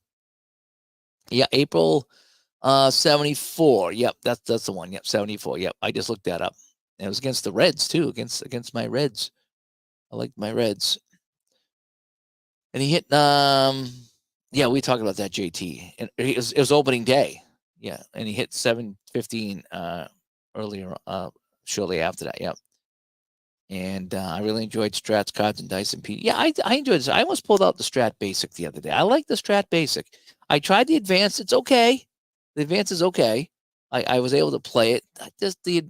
Yeah, April 74. Yep, that's the one. Yep, 74. Yep, I just looked that up. And it was against the Reds too, against my Reds. I like my Reds. And he hit yeah, we talked about that, JT. And it was opening day. Yeah, and he hit 715 earlier shortly after that. Yep. And I really enjoyed Strat's cards and dice and P. Yeah, I enjoyed this. I almost pulled out the Strat Basic the other day. I like the Strat Basic. I tried the Advanced. It's okay. The Advanced is okay. I was able to play it. Just the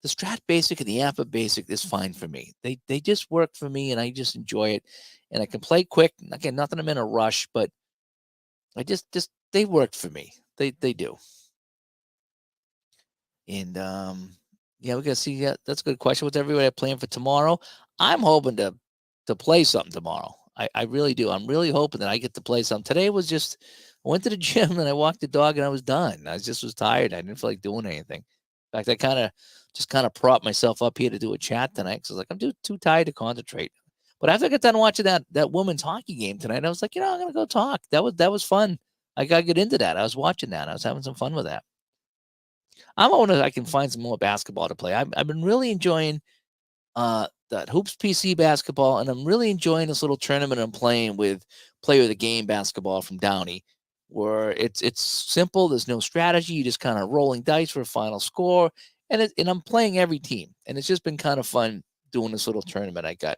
Strat Basic and the Appa Basic is fine for me. They just work for me, and I just enjoy it. And I can play quick. Again, not that I'm in a rush, but I just they work for me. They do. And yeah, we're gonna see. Yeah, that's a good question. What's everybody playing for tomorrow? I'm hoping to play something tomorrow. I really do. I'm really hoping that I get to play something. Today was just I went to the gym and I walked the dog and I was done. I just was tired. I didn't feel like doing anything. In fact, I kind of propped myself up here to do a chat tonight because I was like, I'm too tired to concentrate. But after I got done watching that women's hockey game tonight, I was like, I'm gonna go talk. That was fun. I gotta get into that. I was watching that. I was having some fun with that. I'm hoping I can find some more basketball to play. I've been really enjoying that Hoops PC basketball, and I'm really enjoying this little tournament I'm playing with Player of the Game basketball from Downey, where it's simple. There's no strategy. You just kind of rolling dice for a final score, and I'm playing every team, and it's just been kind of fun doing this little tournament I got.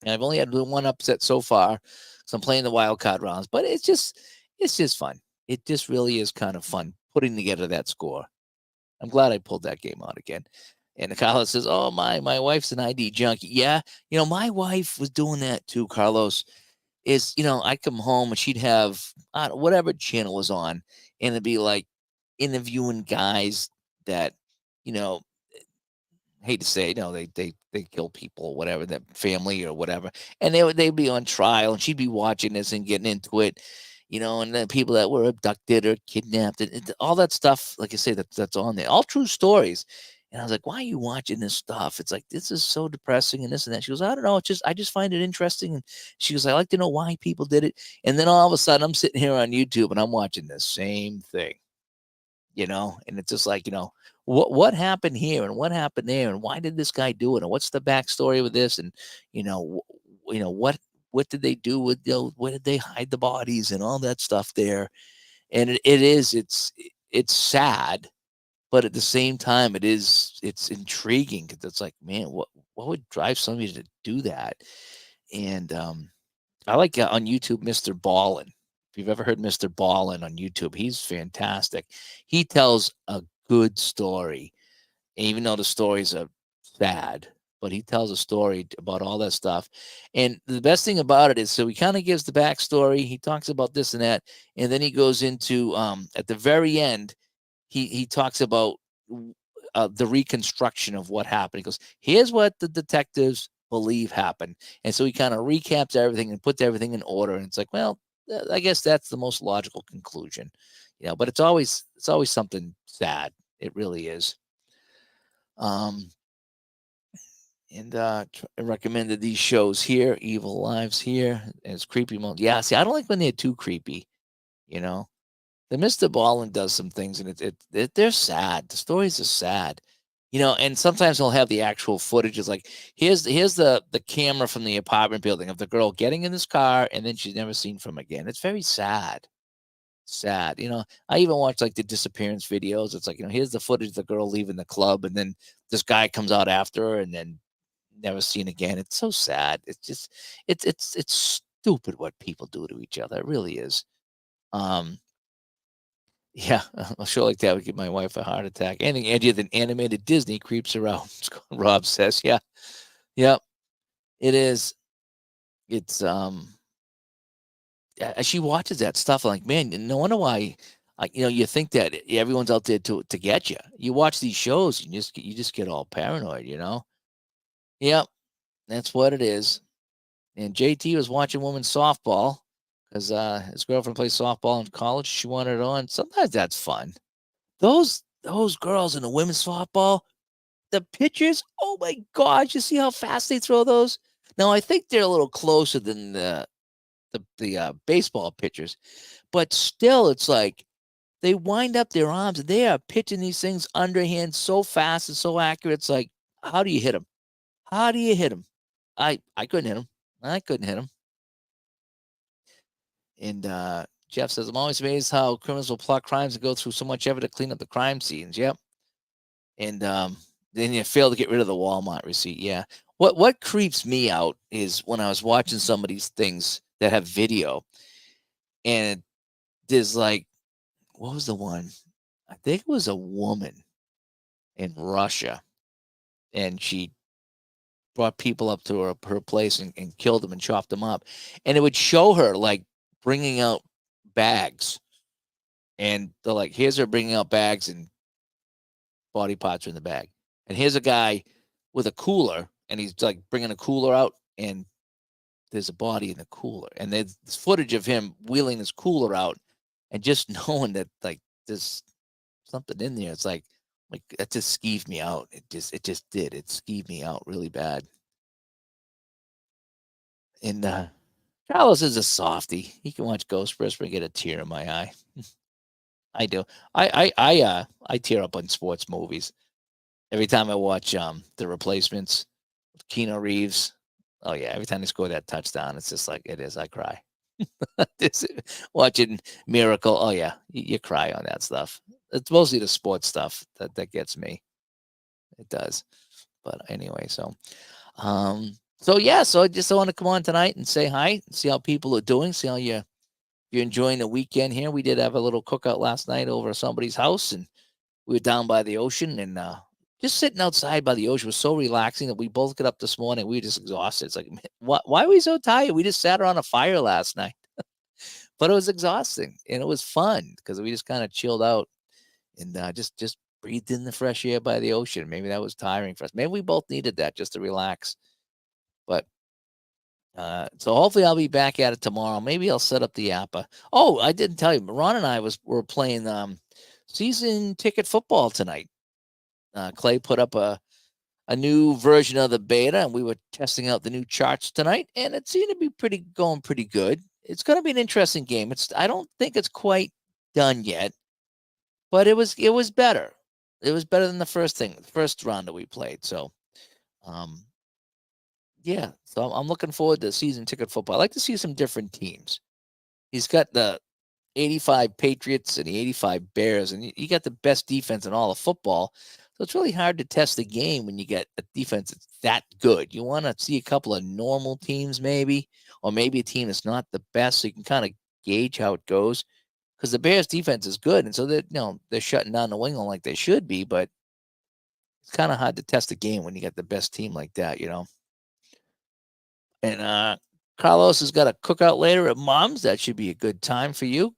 And I've only had one upset so far, so I'm playing the wild card rounds, but it's just fun. It just really is kind of fun putting together that score. I'm glad I pulled that game out again. And Carlos says, "Oh my wife's an ID junkie." Yeah, my wife was doing that too. Carlos is, I come home and she'd have whatever channel was on, and it'd be like interviewing guys that, you know, hate to say, they kill people, or whatever, that family or whatever, and they'd be on trial, and she'd be watching this and getting into it, and the people that were abducted or kidnapped, and all that stuff. Like I say, that's on there, all true stories. And I was like, why are you watching this stuff? It's like, this is so depressing and this and that. She goes, I don't know. I just find it interesting. And she goes, I like to know why people did it. And then all of a sudden I'm sitting here on YouTube and I'm watching the same thing, and it's just like, what happened here and what happened there, and why did this guy do it, and what's the backstory with this, and what did they do with, where did they hide the bodies and all that stuff there. And it's sad, but at the same time it's intriguing, because it's like, man, what would drive somebody to do that. And I like on YouTube Mr. Ballin. If you've ever heard Mr. Ballin on YouTube, he's fantastic. He tells a good story, even though the stories are sad, but he tells a story about all that stuff. And the best thing about it is, so he kind of gives the backstory. He talks about this and that, and then he goes into at the very end, he talks about the reconstruction of what happened. He goes, here's what the detectives believe happened. And so he kind of recaps everything and puts everything in order. And it's like, well, I guess that's the most logical conclusion, but it's always something sad. It really is. And I recommended these shows here, Evil Lives here, and it's creepy mode. Yeah, see, I don't like when they're too creepy, The Mr. Ballin does some things, and they're sad. The stories are sad, and sometimes he'll have the actual footage. It's like, here's the camera from the apartment building of the girl getting in this car, and then she's never seen from again. It's very sad. Sad. I even watch like the disappearance videos. It's like, here's the footage of the girl leaving the club, and then this guy comes out after her, and then never seen again. It's so sad. It's just it's stupid what people do to each other. It really is. Yeah, a show like that would give my wife a heart attack. Anything edgier than animated Disney creeps her out. Rob says, yeah, it is. It's she watches that stuff. I'm like, man, no wonder why. You think that everyone's out there to get you. You watch these shows, you just get all paranoid. Yep, that's what it is. And JT was watching women's softball because his girlfriend plays softball in college. She wanted it on. Sometimes that's fun. Those girls in the women's softball, the pitchers, oh my gosh, you see how fast they throw those? Now, I think they're a little closer than the baseball pitchers, but still, it's like they wind up their arms. They are pitching these things underhand so fast and so accurate. It's like, how do you hit them? How do you hit them? I couldn't hit them. I couldn't hit them. And Jeff says, I'm always amazed how criminals will plot crimes and go through so much effort to clean up the crime scenes. Yep. And then you fail to get rid of the Walmart receipt. Yeah. What creeps me out is when I was watching some of these things that have video, and there's like, what was the one? I think it was a woman in Russia, and she brought people up to her place and killed them and chopped them up. And it would show her like bringing out bags, and they're like, here's her bringing out bags and body parts are in the bag. And here's a guy with a cooler, and he's like bringing a cooler out, and there's a body in the cooler. And there's footage of him wheeling his cooler out, and just knowing that like there's something in there. It's like that just skeeved me out. It just did. It skeeved me out really bad. And Carlos is a softie. He can watch Ghostbusters and get a tear in my eye. I do. I tear up on sports movies every time I watch The Replacements, Keanu Reeves. Oh yeah, every time they score that touchdown, it's just like it is. I cry. Watching Miracle. Oh yeah, you cry on that stuff. It's mostly the sports stuff that gets me. It does. But anyway, so yeah, so I just want to come on tonight and say hi, and see how people are doing, see how you're enjoying the weekend here. We did have a little cookout last night over somebody's house, and we were down by the ocean, and just sitting outside by the ocean was so relaxing that we both got up this morning. We were just exhausted. It's like, why are we so tired? We just sat around a fire last night. But it was exhausting, and it was fun because we just kind of chilled out and just breathed in the fresh air by the ocean. Maybe that was tiring for us. Maybe we both needed that just to relax. But so hopefully I'll be back at it tomorrow. Maybe I'll set up the Appa. Oh, I didn't tell you, Ron and I were playing season ticket football tonight. Clay put up a new version of the beta, and we were testing out the new charts tonight, and it seemed to be going pretty good. It's going to be an interesting game. I don't think it's quite done yet, but it was better. It was better than the first round that we played. So, yeah. So I'm looking forward to season ticket football. I like to see some different teams. He's got the 85 Patriots and the 85 Bears, and you got the best defense in all of football. So it's really hard to test the game when you get a defense that's that good. You want to see a couple of normal teams maybe, or maybe a team that's not the best, so you can kind of gauge how it goes. Because the Bears defense is good, and so they're shutting down the England like they should be, but it's kind of hard to test the game when you got the best team like that, And Carlos has got a cookout later at Mom's. That should be a good time for you.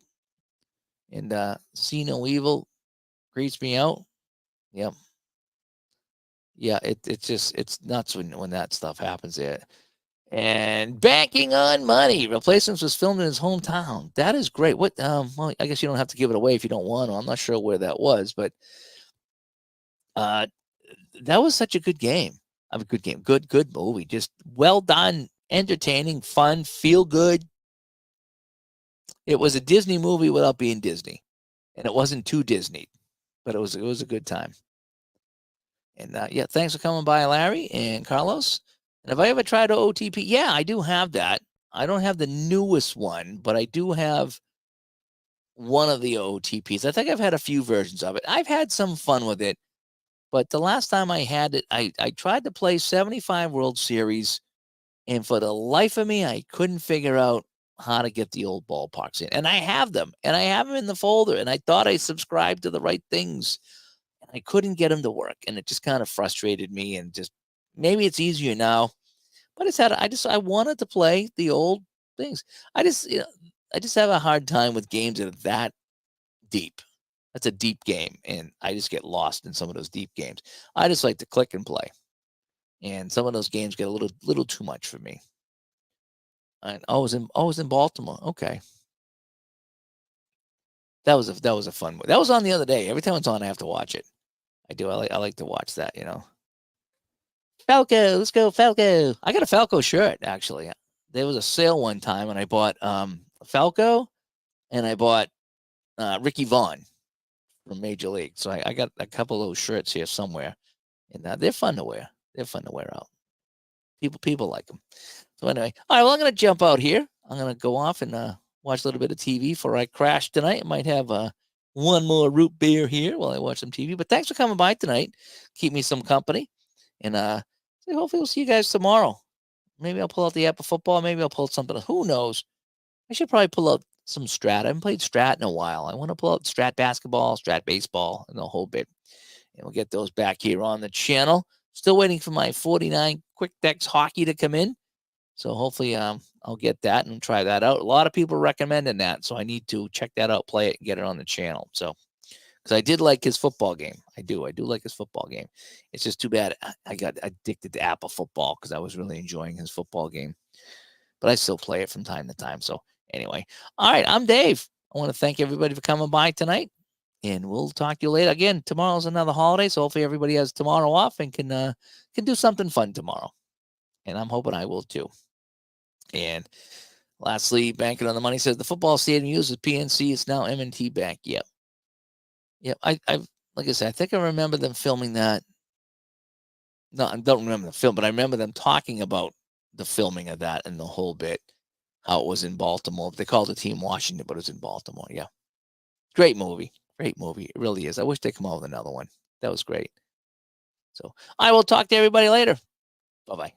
And See No Evil greets me out. Yep. Yeah, it's nuts when that stuff happens there. And Banking on Money. Replacements was filmed in his hometown. That is great. What well, I guess you don't have to give it away if you don't want to. I'm not sure where that was, but that was such a good game. A good game. Good movie. Just well done, entertaining, fun, feel good. It was a Disney movie without being Disney. And it wasn't too Disney, but it was a good time. And yeah, thanks for coming by, Larry and Carlos. And have I ever tried an OTP? Yeah, I do have that. I don't have the newest one, but I do have one of the OTPs. I think I've had a few versions of it. I've had some fun with it, but the last time I had it, I tried to play 75 World Series, and for the life of me, I couldn't figure out how to get the old ballparks in. And I have them, and I have them in the folder, and I thought I subscribed to the right things. I couldn't get them to work, and it just kind of frustrated me. And just maybe it's easier now, but I wanted to play the old things. I just have a hard time with games that are that deep. That's a deep game, and I just get lost in some of those deep games. I just like to click and play, and some of those games get a little too much for me. And I was in Baltimore. Okay. That was a fun one. That was on the other day. Every time it's on, I have to watch it. I do. I like to watch that, Falco, let's go, Falco. I got a Falco shirt, actually. There was a sale one time, and I bought Falco, and I bought Ricky Vaughn from Major League. So I got a couple of those shirts here somewhere, and they're fun to wear. They're fun to wear out. People like them. So anyway, all right. Well, I'm gonna jump out here. I'm gonna go off and watch a little bit of TV before I crash tonight. I might have one more root beer here while I watch some TV. But thanks for coming by tonight. Keep me some company, and hopefully we'll see you guys tomorrow. Maybe I'll pull out the Appa Football. Maybe I'll pull out something. Who knows? I should probably pull out some Strat. I haven't played Strat in a while. I want to pull out Strat basketball, Strat baseball, and the whole bit. And we'll get those back here on the channel. Still waiting for my 49 Quick Decks hockey to come in. So hopefully I'll get that and try that out. A lot of people are recommending that. So I need to check that out, play it, and get it on the channel. So because I did like his football game. I do like his football game. It's just too bad I got addicted to Appa Football because I was really enjoying his football game. But I still play it from time to time. So anyway, all right, I'm Dave. I want to thank everybody for coming by tonight, and we'll talk to you later. Again, tomorrow's another holiday, so hopefully everybody has tomorrow off and can do something fun tomorrow. And I'm hoping I will too. And lastly, Banking on the Money says the football stadium uses PNC. It's now M&T Bank. Yep. I like I said, I think I remember them filming that. No, I don't remember the film, but I remember them talking about the filming of that and the whole bit, how it was in Baltimore. They called the team Washington, but it was in Baltimore. Yeah. Great movie. Great movie. It really is. I wish they'd come out with another one. That was great. So I will talk to everybody later. Bye-bye.